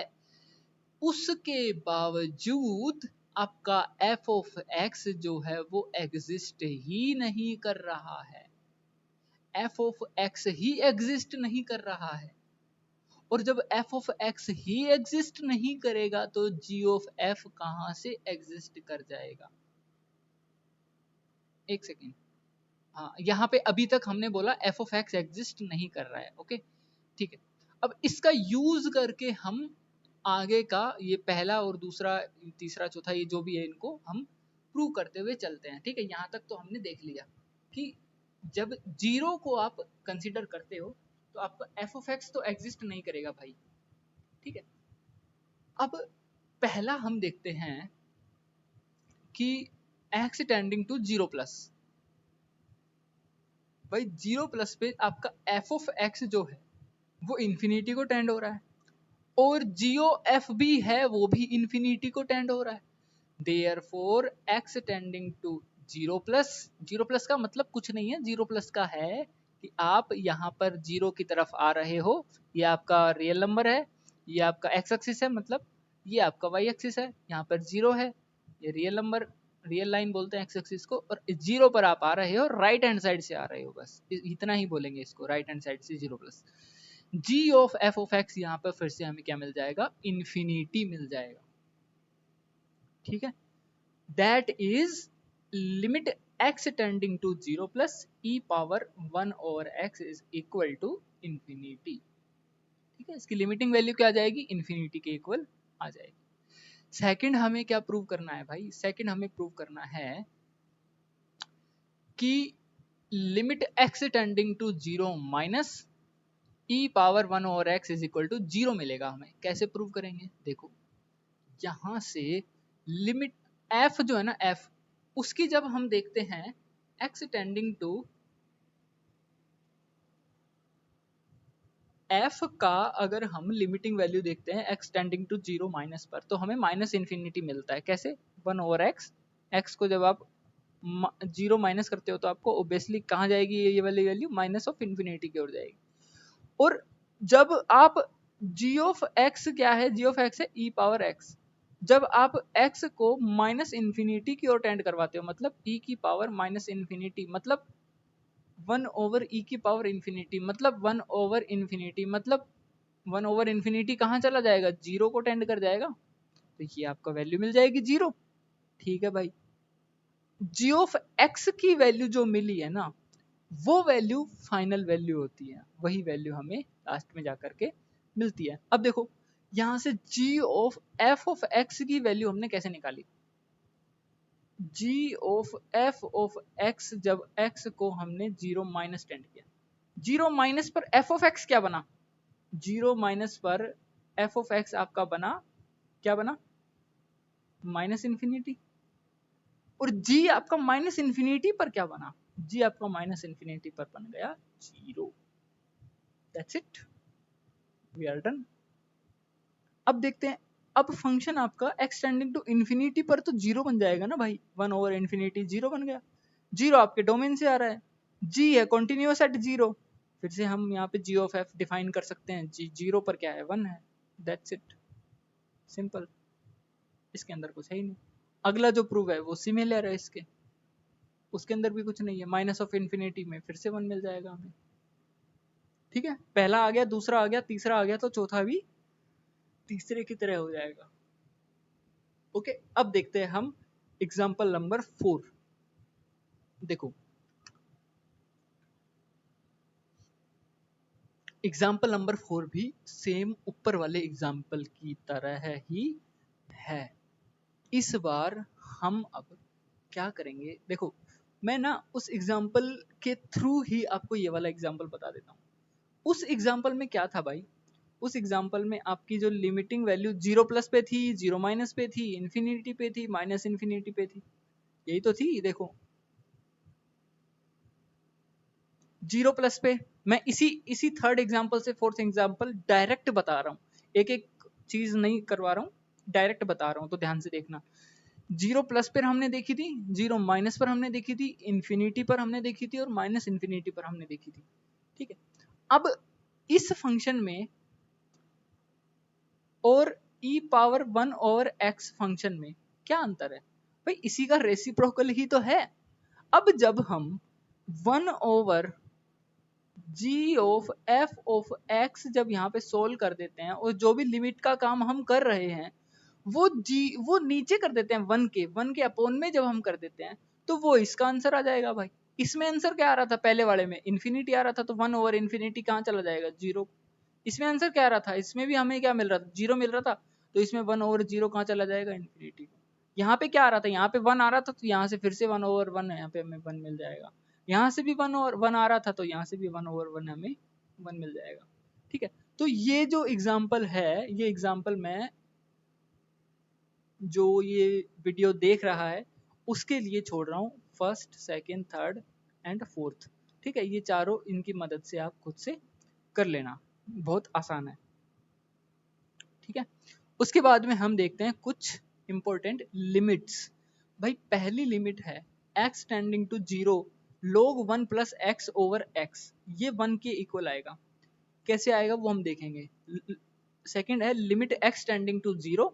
उसके बावजूद आपका एफ ऑफ एक्स जो है वो एग्जिस्ट ही नहीं कर रहा है। F of x he exist नहीं कर रहा है, और जब F of x he exist नहीं करेगा तो जी ऑफ एफ कहां से एग्जिस्ट कर जाएगा? एक सेकेंड, हाँ यहाँ पे अभी तक हमने बोला एफ ऑफ एक्स एग्जिस्ट नहीं कर रहा है। ओके ठीक है, अब इसका यूज करके हम आगे का ये पहला और दूसरा तीसरा चौथा ये जो भी है इनको हम प्रूव करते हुए चलते हैं। ठीक है, यहाँ तक तो हमने देख लिया कि जब जीरो को आप कंसिडर करते हो तो आपका एफ ऑफ एक्स तो एग्जिस्ट नहीं करेगा भाई। ठीक है, अब पहला हम देखते हैं कि x टेंडिंग टू 0+, भाई 0+ पे आपका f ऑफ x जो है वो इन्फिनिटी को टेंड हो रहा है, और जीओ एफ भी है वो भी इन्फिनिटी को टेंड हो रहा है। देयरफॉर x टेंडिंग टू 0+, 0+ का मतलब कुछ नहीं है, 0+ का है कि आप यहाँ पर 0 की तरफ आ रहे हो, ये आपका रियल नंबर है, ये आपका x एक्सिस है, मतलब ये आपका y एक्सिस है, यहाँ पर 0 है, ये रियल नंबर, रियल लाइन बोलते हैं x एक्सिस को, और 0 पर आप आ रहे हो, राइट हैंड साइड से आ रहे हो, बस इतना ही बोलेंगे इसको, राइट हैंड साइड से 0+। g of f of x यहाँ पर फिर से हमें क्या मिल जाएगा, इन्फिनिटी मिल जाएगा, ठीक है। That is limit x tending to 0+ e power 1 over x is equal to infinity, ठीक है। इसकी लिमिटिंग वैल्यू क्या आ जाएगी, इन्फिनिटी के इक्वल आ जाएगी। सेकंड हमें क्या प्रूव करना है भाई, सेकंड हमें प्रूव करना है कि limit x tending to 0 minus e power 1 over x is equal to 0 मिलेगा हमें। कैसे प्रूव करेंगे, देखो यहां से लिमिट f जो है ना, f उसकी जब हम देखते हैं x टेंडिंग टू, f का अगर हम लिमिटिंग वैल्यू देखते हैं x टेंडिंग टू 0 माइनस पर, तो हमें माइनस इन्फिनिटी मिलता है। कैसे, 1 ओवर x, x को जब आप 0 माइनस करते हो तो आपको ओब्वियसली कहाँ जाएगी, ये वाली वैल्यू माइनस ऑफ इन्फिनिटी की ओर जाएगी। और जब आप g ऑफ x क्या है, g ऑफ x है e पावर x, जब आप x को माइनस इन्फिनिटी की ओर टेंड करवाते हो, मतलब e की पावर माइनस इन्फिनिटी, मतलब 1 ओवर e की पावर इन्फिनिटी, मतलब 1 ओवर इन्फिनिटी, मतलब 1 ओवर इन्फिनिटी कहाँ चला जाएगा, 0 को टेंड कर जाएगा, तो ये आपका वैल्यू मिल जाएगी 0, ठीक है भाई। g ऑफ x की वैल्यू जो मिली है ना, वो वैल्यू फाइनल वैल्यू होती है, वही वैल्यू हमें लास्ट में जाकर के मिलती है। अब देखो यहां से g of f of x की वैल्यू हमने कैसे निकाली, g of f of x, जब x को हमने 0 माइनस टेंड किया, 0 माइनस पर f ऑफ x क्या बना, 0 माइनस पर f ऑफ x आपका बना, क्या बना, माइनस इन्फिनिटी, और g आपका माइनस इन्फिनिटी पर क्या बना, g आपका माइनस इन्फिनिटी पर बन गया 0। That's it, we are done. अब देखते हैं, अब फंक्शन आपका x टेंडिंग टू इन्फिनिटी पर तो 0 बन जाएगा ना भाई, 1 ओवर इन्फिनिटी 0 बन गया, 0 आपके डोमेन से आ रहा है, g है कॉन्टिन्यूअस एट 0, फिर से हम यहाँ पे g ऑफ f डिफाइन कर सकते हैं, g 0 पर क्या है, 1 है, दैट्स इट, सिंपल, इसके अंदर कुछ है ही नहीं। अगला जो प्रूव है वो सिमिलर है इसके, उसके अंदर भी कुछ नहीं है, माइनस ऑफ इन्फिनिटी में फिर से 1 मिल जाएगा हमें, ठीक है। पहला आ गया, दूसरा आ गया, तीसरा आ गया, तो चौथा भी तीसरे की तरह हो जाएगा। ओके, अब देखते हैं हम एग्जाम्पल नंबर 4। देखो एग्जाम्पल नंबर 4 भी सेम ऊपर वाले एग्जाम्पल की तरह ही है। इस बार हम अब क्या करेंगे, देखो मैं ना उस एग्जाम्पल के थ्रू ही आपको ये वाला एग्जाम्पल बता देता हूँ। उस एग्जाम्पल में क्या था भाई, उस एग्जाम्पल में आपकी जो लिमिटिंग वैल्यू 0+ पे थी, 0 माइनस पे थी, इन्फिनिटी पे थी, माइनस इन्फिनिटी पे थी, यही तो थी। देखो 0+ पे, मैं इसी थर्ड एग्जाम्पल से फोर्थ एग्जाम्पल डायरेक्ट बता रहा हूँ, एक एक चीज नहीं करवा रहा हूँ, डायरेक्ट बता रहा हूँ, तो ध्यान से देखना। 0+ पर हमने देखी थी, 0 माइनस पर हमने देखी थी, इन्फिनिटी पर हमने देखी थी, और माइनस इन्फिनिटी पर हमने देखी थी, ठीक है। अब इस फंक्शन में और e power 1 over x function में क्या अंतर है भाई, इसी का रेसिप्रोकल ही तो है। अब जब हम 1 over g of f of x जब यहाँ पे सोल्व कर देते हैं, और जो भी लिमिट का काम हम कर रहे हैं वो नीचे कर देते हैं, 1 के अपोन में जब हम कर देते हैं, तो वो इसका आंसर आ जाएगा भाई। इसमें आंसर क्या आ रहा था, पहले वाले में इन्फिनिटी आ रहा था, तो 1 ओवर इन्फिनिटी कहाँ चला जाएगा, 0। इसमें आंसर क्या आ रहा था, इसमें भी हमें क्या मिल रहा था, 0 मिल रहा था, तो इसमें 1 ओवर 0 कहाँ चला जाएगा, इन्फिनिटी को। यहाँ पे क्या आ रहा था, यहाँ पे 1 आ रहा था, तो यहाँ से फिर से 1 ओवर 1 यहाँ पे हमें 1 मिल जाएगा। यहाँ से भी 1 ओवर 1 आ रहा था, तो यहाँ से भी 1 ओवर 1 हमें 1 मिल जाएगा, ठीक है। तो ये जो एग्जाम्पल है, ये एग्जाम्पल मैं जो ये वीडियो देख रहा है उसके लिए छोड़ रहा हूँ, first, second, third and fourth. ठीक है, ये चारों इनकी मदद से आप खुद से कर लेना, बहुत आसान है। ठीक है, उसके बाद में हम देखते हैं कुछ इंपॉर्टेंट लिमिट्स। भाई पहली लिमिट है x tending to 0 log 1 plus X over X, ये 1 के इक्वल आएगा। कैसे आएगा वो हम देखेंगे। सेकंड है limit x tending to 0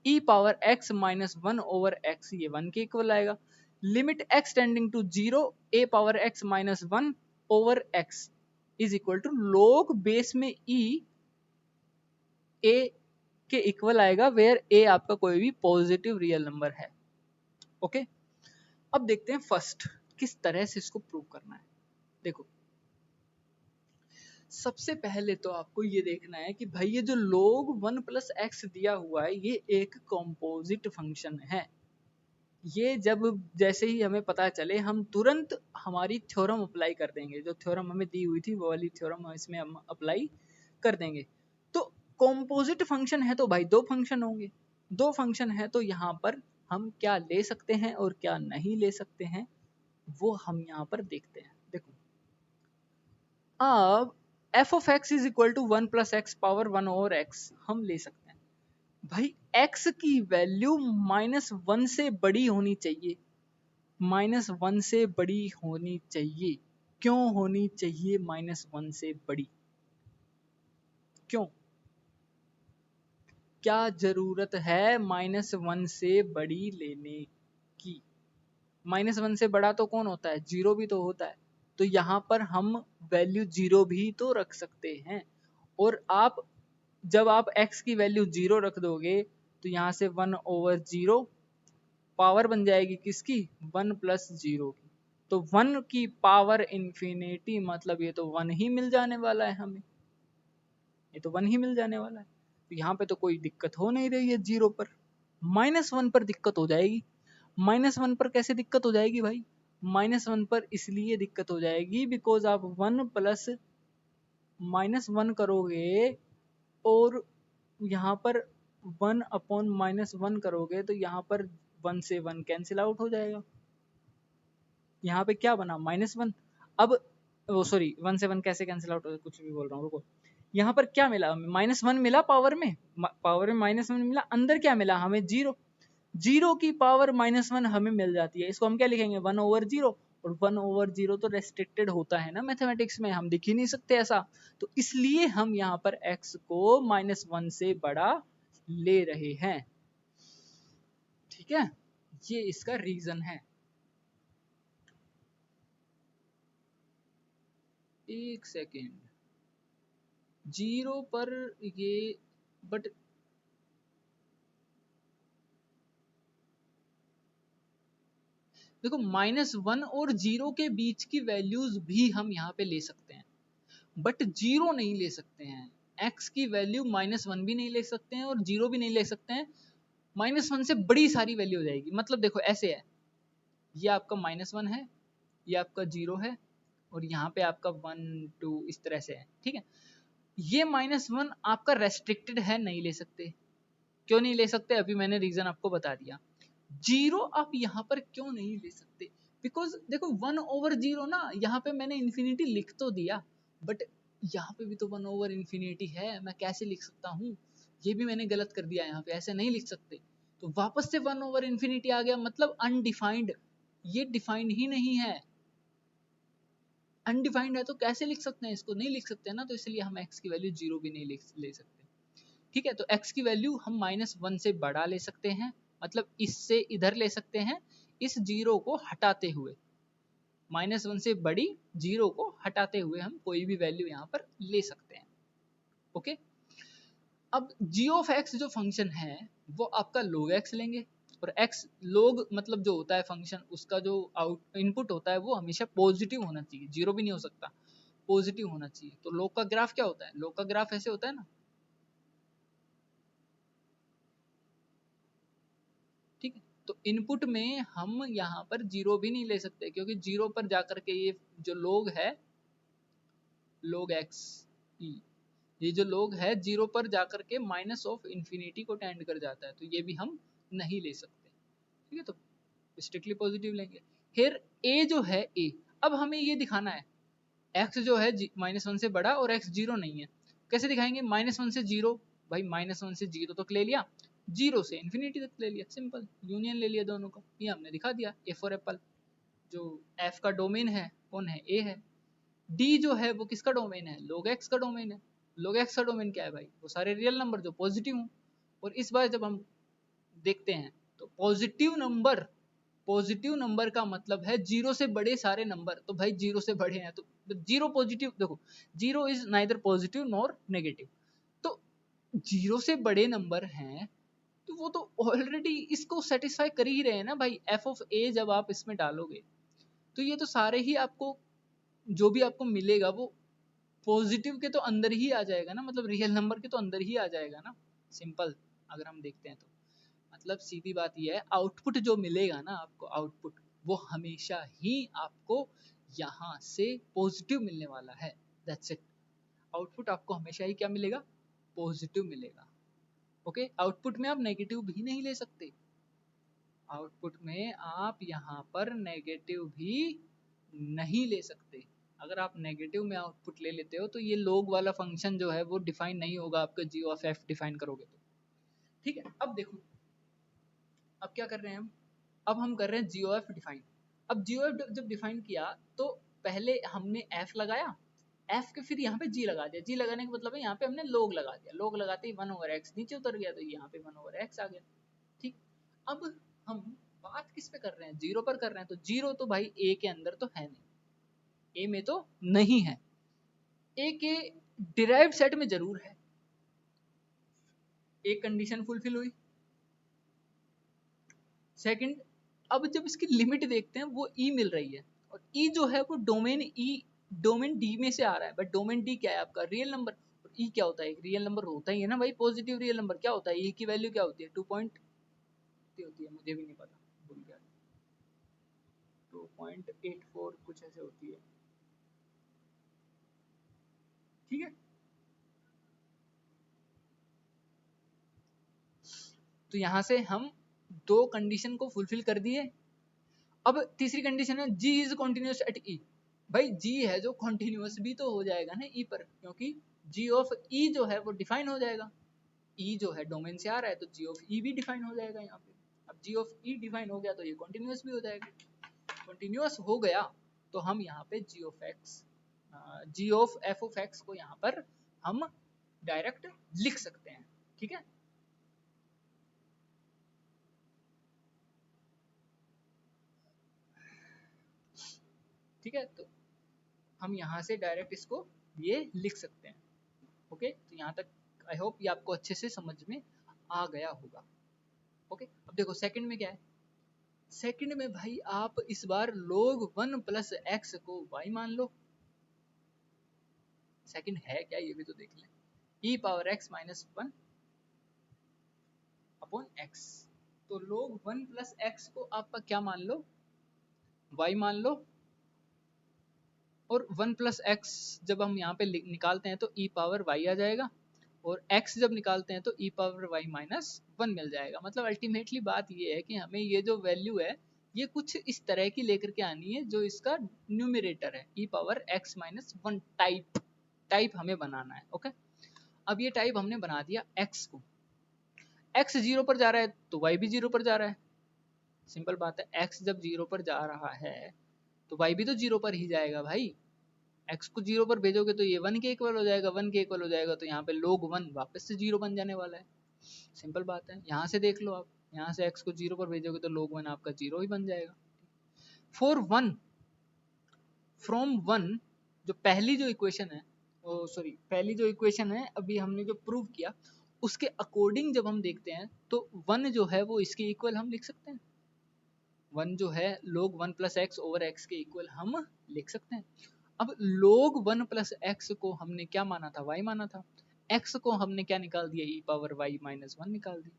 e power x minus 1 over x, ये 1 के इक्वल आएगा। Limit x tending to 0 a power x minus 1 over x is equal to log base में e a के इक्वल आएगा, वेयर a आपका कोई भी पॉजिटिव रियल नंबर है। ओके, अब देखते हैं फर्स्ट किस तरह से इसको प्रूव करना है। देखो, सबसे पहले तो आपको ये देखना है कि भाई ये जो log 1 प्लस एक्स दिया हुआ है ये एक कॉम्पोजिट फंक्शन है। ये जब जैसे ही हमें पता चले हम तुरंत हमारी थ्योरम अप्लाई कर देंगे, जो थ्योरम हमें दी हुई थी वो वाली थ्योरम इसमें हम अप्लाई कर देंगे। तो कॉम्पोजिट फंक्शन है तो भाई दो फंक्शन होंगे, दो फंक्शन है तो यहाँ पर हम क्या ले सकते हैं और क्या नहीं ले सकते हैं वो हम यहाँ पर देखते हैं। देखो, अब F of x is equal to 1 plus X power 1 over X हम ले सकते हैं। भाई x की वैल्यू -1 से बड़ी होनी चाहिए, -1 से बड़ी होनी चाहिए। क्यों होनी चाहिए -1 से बड़ी? क्यों, क्या जरूरत है -1 से बड़ी लेने की? -1 से बड़ा तो कौन होता है? 0 भी तो होता है। तो यहाँ पर हम वैल्यू 0 भी तो रख सकते हैं। और आप जब आप x की वैल्यू 0 रख दोगे तो यहाँ से 1 ओवर 0 पावर बन जाएगी किसकी? 1 प्लस 0 की। तो 1 की पावर इंफिनिटी, मतलब ये तो 1 ही मिल जाने वाला है हमें, ये तो 1 ही मिल जाने वाला है। तो यहाँ पे तो कोई दिक्कत हो नहीं रही है 0 पर। -1 पर दिक्कत हो जाएगी। -1 पर कैसे दिक्कत हो जाएगी भाई? -1 पर इसलिए दिक्कत हो जाएगी बिकॉज आप 1 प्लस -1 करोगे और यहाँ पर 1 अपॉन -1 करोगे तो यहाँ पर 1 से 1 कैंसिल आउट हो जाएगा। यहाँ पे क्या बना? -1। अब वो सॉरी, 1 से 1 कैसे कैंसिल आउट हो, कुछ भी बोल रहा हूँ, रुको। यहाँ पर क्या मिला? -1 मिला पावर में, पावर में -1 मिला, अंदर क्या मिला हमें? 0। 0 की पावर -1 हमें मिल जाती है। इसको हम क्या लिखेंगे? 1 ओवर 0। और 1 ओवर 0 तो रेस्ट्रिक्टेड होता है ना मैथमेटिक्स में, हम दिख ही नहीं सकते ऐसा। तो इसलिए हम यहाँ पर x को -1 से बड़ा ले रहे हैं। ठीक है, ये इसका रीजन है। एक सेकेंड, 0 पर ये, बट देखो -1 और 0 के बीच की वैल्यूज भी हम यहाँ पे ले सकते हैं, बट 0 नहीं ले सकते हैं। x की वैल्यू -1 भी नहीं ले सकते हैं और 0 भी नहीं ले सकते हैं। -1 से बड़ी सारी वैल्यू हो जाएगी। मतलब देखो ऐसे है, ये आपका -1 है, ये आपका 0 है और यहाँ पे आपका 1 2 इस तरह से है। ठीक है, ये -1 आपका रेस्ट्रिक्टेड है, नहीं ले सकते। क्यों नहीं ले सकते? अभी मैंने रीजन आपको बता दिया। 0 आप यहाँ पर क्यों नहीं ले सकते? बिकॉज देखो 1 ओवर 0 ना, यहाँ पे मैंने इन्फिनिटी लिख तो दिया, बट यहाँ पे भी तो 1 ओवर इन्फिनिटी है, मैं कैसे लिख सकता हूँ? ये भी मैंने गलत कर दिया, यहाँ पे ऐसे नहीं लिख सकते। तो वापस से 1 ओवर इन्फिनिटी आ गया, मतलब अनडिफाइंड, ये डिफाइंड ही नहीं है। अनडिफाइंड है तो कैसे लिख सकते हैं? इसको नहीं लिख सकते ना, तो इसलिए हम x की वैल्यू 0 भी नहीं ले सकते। ठीक है, तो x की वैल्यू हम -1 से बड़ा ले सकते हैं, मतलब इससे इधर ले सकते हैं, इस 0 को हटाते हुए। -1 से बड़ी 0 को हटाते हुए हम कोई भी वैल्यू यहाँ पर ले सकते हैं। ओके, अब g ऑफ x जो फंक्शन है वो आपका log x लेंगे, और x log मतलब जो होता है फंक्शन, उसका जो आउट इनपुट होता है वो हमेशा पॉजिटिव होना चाहिए, 0 भी नहीं हो सकता, पॉजिटिव होना चाहिए। तो log का ग्राफ क्या होता है? log का ग्राफ ऐसे होता है ना। ठीक है, तो इनपुट में हम यहाँ पर 0 भी नहीं ले सकते, क्योंकि 0 पर जाकर के ये जो log है, log x e, ये जो लोग है जीरो पर जाकर के माइनस ऑफ इन्फिनिटी को टेंड कर जाता है, तो ये भी हम नहीं ले सकते। ठीक है, तो स्ट्रिक्टली पॉजिटिव लेंगे। फिर ए जो है ए, अब हमें ये दिखाना है एक्स जो है -1 से बड़ा और एक्स जीरो नहीं है। कैसे दिखाएंगे? -1 से जीरो, भाई -1 से जीरो तक ले लिया, जीरो से इन्फिनिटी तक ले लिया, सिंपल यूनियन ले लिया दोनों का, ये हमने दिखा दिया। ए फॉर एप्पल, जो एफ का डोमेन है कौन है? ए है। डी जो है वो किसका डोमेन है? log x का डोमेन है। log x का डोमेन क्या है भाई? वो सारे रियल नंबर जो पॉजिटिव हों। और इस बार जब हम देखते हैं तो पॉजिटिव नंबर का मतलब है जीरो से बड़े सारे नंबर। तो भाई जीरो से बड़े हैं तो जीरो पॉजिटिव, देखो zero is neither positive nor negative, तो जीरो से बड़े नंबर हैं तो वो तो ऑलरेडी इसको सेटिस्फाई कर ही रहे हैं ना भाई। एफ ऑफ ए जब आप इसमें डालोगे तो ये तो सारे ही आपको, जो भी आपको मिलेगा वो पॉजिटिव के तो अंदर ही आ जाएगा ना, मतलब रियल नंबर के तो अंदर ही आ जाएगा ना, सिंपल। अगर हम देखते हैं तो मतलब सीधी बात यह है, आउटपुट जो मिलेगा ना आपको, आउटपुट वो हमेशा ही आपको यहाँ से पॉजिटिव मिलने वाला है। That's it. आउटपुट आपको हमेशा ही क्या मिलेगा? पॉजिटिव मिलेगा। ओके, आउटपुट में आप नेगेटिव भी नहीं ले सकते। आउटपुट में आप यहाँ पर नेगेटिव भी नहीं ले सकते। अगर आप नेगेटिव में आउटपुट ले लेते हो तो ये लोग वाला फंक्शन जो है वो डिफाइन नहीं होगा आपका जी ऑफ एफ डिफाइन करोगे तो। ठीक है, अब देखो अब क्या कर रहे हैं हम? अब हम कर रहे हैं जी ऑफ एफ डिफाइन। अब जी ऑफ जब डिफाइन किया तो पहले हमने एफ लगाया, एफ के फिर यहाँ पे जी लगा दिया। जी लगाने का मतलब है यहाँ पे हमने लोग लगा दिया, लोग लगाते ही 1/x नीचे उतर गया तो यहाँ पे 1/x आ गया। ठीक, अब हम बात किस पे कर रहे हैं? जीरो पर कर रहे हैं। तो जीरो तो भाई ए के अंदर तो है नहीं, ए में तो नहीं है, ए के डिराइव्ड सेट में जरूर है। एक कंडीशन फुलफिल हुई। सेकंड, अब जब इसकी लिमिट देखते हैं वो ई मिल रही है, और ई जो है वो डोमेन डी में से आ रहा है। बट डोमेन डी क्या है आपका? Real number. और ई क्या होता है? एक रियल नंबर होता ही है ना भाई, पॉजिटिव रियल नंबर। क्या होता है ई की वैल्यू? क्या होती है? 2 पॉइंट होती है, मुझे भी नहीं पता, भूल गया। 2.84 कुछ ऐसे होती है। ठीक है, तो यहां से हम दो कंडीशन को फुलफिल कर दिए। अब तीसरी कंडीशन है g is continuous at e। भाई g है जो कॉन्टिन्यूस भी तो हो जाएगा ना e पर, क्योंकि g ऑफ e जो है वो डिफाइन हो जाएगा। e जो है डोमेन से आ रहा है तो g ऑफ e भी डिफाइन हो जाएगा यहाँ पे। अब g ऑफ e डिफाइन हो गया तो ये कॉन्टिन्यूस भी हो जाएगा। कॉन्टिन्यूस हो गया तो हम यहाँ पे g of f of x को यहाँ पर हम डायरेक्ट लिख सकते हैं। ठीक है, ठीक है, तो हम यहाँ से डायरेक्ट इसको ये लिख सकते हैं। ओके, तो यहाँ तक आई होप ये आपको अच्छे से समझ में आ गया होगा। ओके, अब देखो सेकंड में क्या है। सेकंड में भाई आप इस बार log 1 प्लस एक्स को y मान लो। सेकंड है क्या ये भी तो देख लें। e power x minus 1 upon x, तो log 1 प्लस एक्स को आपका क्या मान लो? y मान लो। और 1 प्लस एक्स जब हम यहाँ पे निकालते हैं तो e पावर y आ जाएगा, और x जब निकालते हैं तो e पावर y माइनस 1 मिल जाएगा। मतलब अल्टीमेटली बात ये है कि हमें ये जो वैल्यू है ये कुछ इस तरह की लेकर के आनी है जो इसका न्यूमरेटर है, e power x minus 1 type हमें बनाना है। ओके, अब ये टाइप हमने बना दिया x को। x जीरो पर जा रहा है तो y भी जीरो पर जा रहा है, सिंपल बात है। x जब जीरो पर जा रहा है तो y भी तो जीरो पर ही जाएगा भाई। x को जीरो पर भेजोगे तो ये 1 के इक्वल हो जाएगा, 1 के इक्वल हो जाएगा तो यहाँ पे log 1 वापस से जीरो बन जाने वाला है। सिंपल बात है, यहाँ से देख लो आप, यहाँ से x को जीरो पर भेजोगे तो log 1 आपका जीरो ही बन जाएगा। फॉर 1 फ्रॉम 1, जो पहली जो इक्वेशन है, पहली जो इक्वेशन है अभी हमने जो प्रूव किया उसके अकॉर्डिंग जब हम देखते हैं तो 1 जो है वो इसके इक्वल हम लिख सकते हैं। 1 जो है log 1 plus X over x के इक्वल हम लिख सकते हैं। अब log 1 प्लस एक्स को हमने क्या माना था? y माना था। x को हमने क्या निकाल दिया? e पावर y माइनस 1 निकाल दी।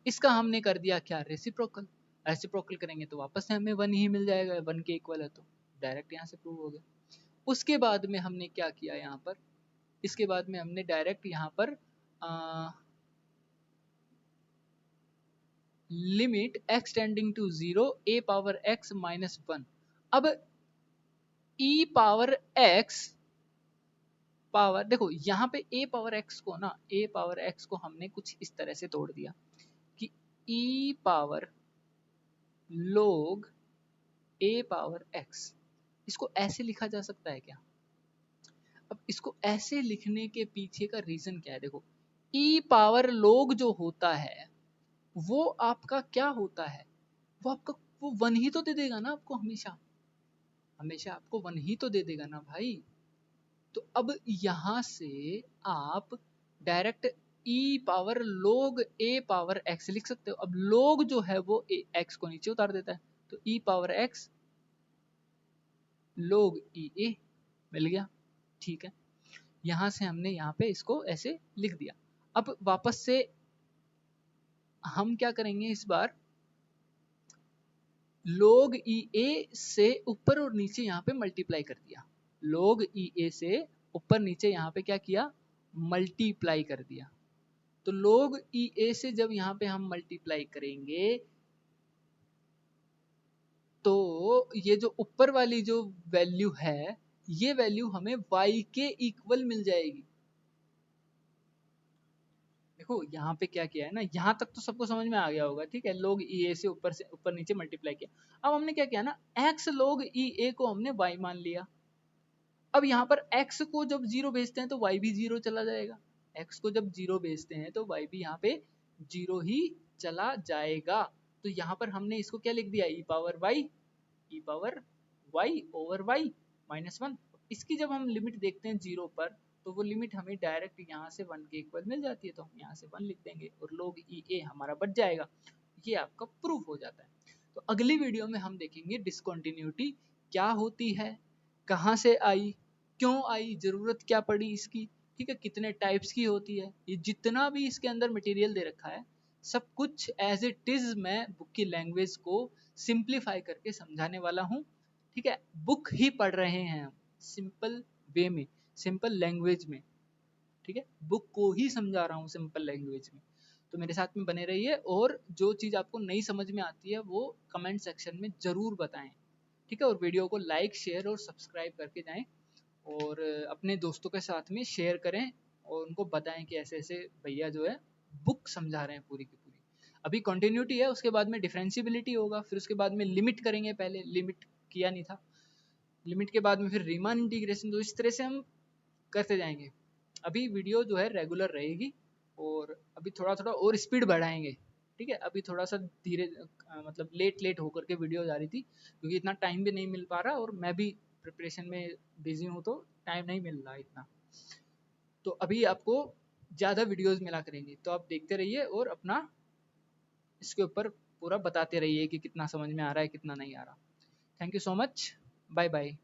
इसका हमने कर दिया क्या? रेसिप्रोकल। रेसिप्रोकल करेंगे तो वापस से हमें 1 ही मिल जाएगा, 1 के इक्वल है तो डायरेक्ट यहाँ से प्रूव हो गया। उसके बाद में हमने क्या किया यहाँ पर? इसके बाद में हमने डायरेक्ट यहाँ पर limit x tending to 0 a power x minus 1। अब e पावर x पावर, देखो यहाँ पे a पावर x को ना, a पावर x को हमने कुछ इस तरह से तोड़ दिया कि e power log a power x, इसको ऐसे लिखा जा सकता है क्या? अब इसको ऐसे लिखने के पीछे का रीजन क्या है? देखो e पावर log जो होता है वो आपका क्या होता है, वो आपका वो 1 ही तो दे देगा ना आपको, हमेशा हमेशा आपको 1 ही तो दे देगा ना भाई। तो अब यहां से आप direct e power log a power x लिख सकते हो। अब log जो है वो x को नीचे उतार देता है, तो e power x log e a मिल गया। ठीक है, यहां से हमने यहाँ पे इसको ऐसे लिख दिया। अब वापस से हम क्या करेंगे, इस बार log e a से ऊपर और नीचे यहाँ पे मल्टीप्लाई कर दिया। log e a से ऊपर नीचे यहाँ पे क्या किया, मल्टीप्लाई कर दिया। तो log e a से जब यहाँ पे हम मल्टीप्लाई करेंगे तो ये जो ऊपर वाली जो वैल्यू है, ये वैल्यू हमें y के इक्वल मिल जाएगी। देखो यहाँ पे क्या किया है ना, यहाँ तक तो सबको समझ में आ गया होगा, ठीक है। log e a से ऊपर नीचे मल्टीप्लाई किया। अब हमने क्या किया ना, x log e a को हमने y मान लिया। अब यहाँ पर x को जब 0 भेजते हैं तो y भी 0 चला जाएगा। x को जब 0 भेजते हैं तो y भी यहाँ पे 0 ही चला जाएगा। तो यहाँ पर हमने इसको क्या लिख दिया, e power y over y minus 1। इसकी जब हम लिमिट देखते हैं 0 पर, तो वो लिमिट हमें डायरेक्ट यहाँ से 1 के इक्वल मिल जाती है, तो हम यहाँ से 1 लिख देंगे और log e a हमारा बच जाएगा। ये आपका प्रूफ हो जाता है। तो अगली वीडियो में हम देखेंगे डिस्कंटिन्यूटी क्या होती है, कहाँ से आई, क्यों आई, जरूरत क्या पड़ी इसकी, ठीक है, कितने टाइप्स की होती है। ये जितना भी इसके अंदर मटेरियल दे रखा है सब कुछ एज इट इज मैं बुक की लैंग्वेज को सिंप्लीफाई करके समझाने वाला हूँ, ठीक है। बुक ही पढ़ रहे हैं हम सिंपल वे में, सिंपल लैंग्वेज में, ठीक है। बुक को ही समझा रहा हूँ सिंपल लैंग्वेज में। तो मेरे साथ में बने रहिए, और जो चीज़ आपको नहीं समझ में आती है वो कमेंट सेक्शन में ज़रूर बताएं, ठीक है। और वीडियो को लाइक शेयर और सब्सक्राइब करके जाएं, और अपने दोस्तों के साथ में शेयर करें और उनको बताएं कि ऐसे ऐसे भैया जो है बुक समझा रहे हैं पूरी की पूरी। अभी कंटिन्यूटी है, उसके बाद में डिफरेंशियबिलिटी होगा, फिर उसके बाद में लिमिट करेंगे, पहले लिमिट किया नहीं था, लिमिट के बाद में फिर रीमान इंटीग्रेशन। तो इस तरह से हम करते जाएंगे। अभी वीडियो जो है रेगुलर रहेगी, और अभी थोड़ा थोड़ा और स्पीड बढ़ाएंगे, ठीक है। अभी थोड़ा सा धीरे मतलब लेट होकर के वीडियो जा रही थी, क्योंकि इतना टाइम भी नहीं मिल पा रहा, और मैं भी प्रिपरेशन में बिजी हूँ तो टाइम नहीं मिल रहा इतना। तो अभी आपको ज़्यादा वीडियोस मिला करेंगे, तो आप देखते रहिए और अपना इसके ऊपर पूरा बताते रहिए कि कितना समझ में आ रहा है कितना नहीं आ रहा। Thank you so much, bye bye.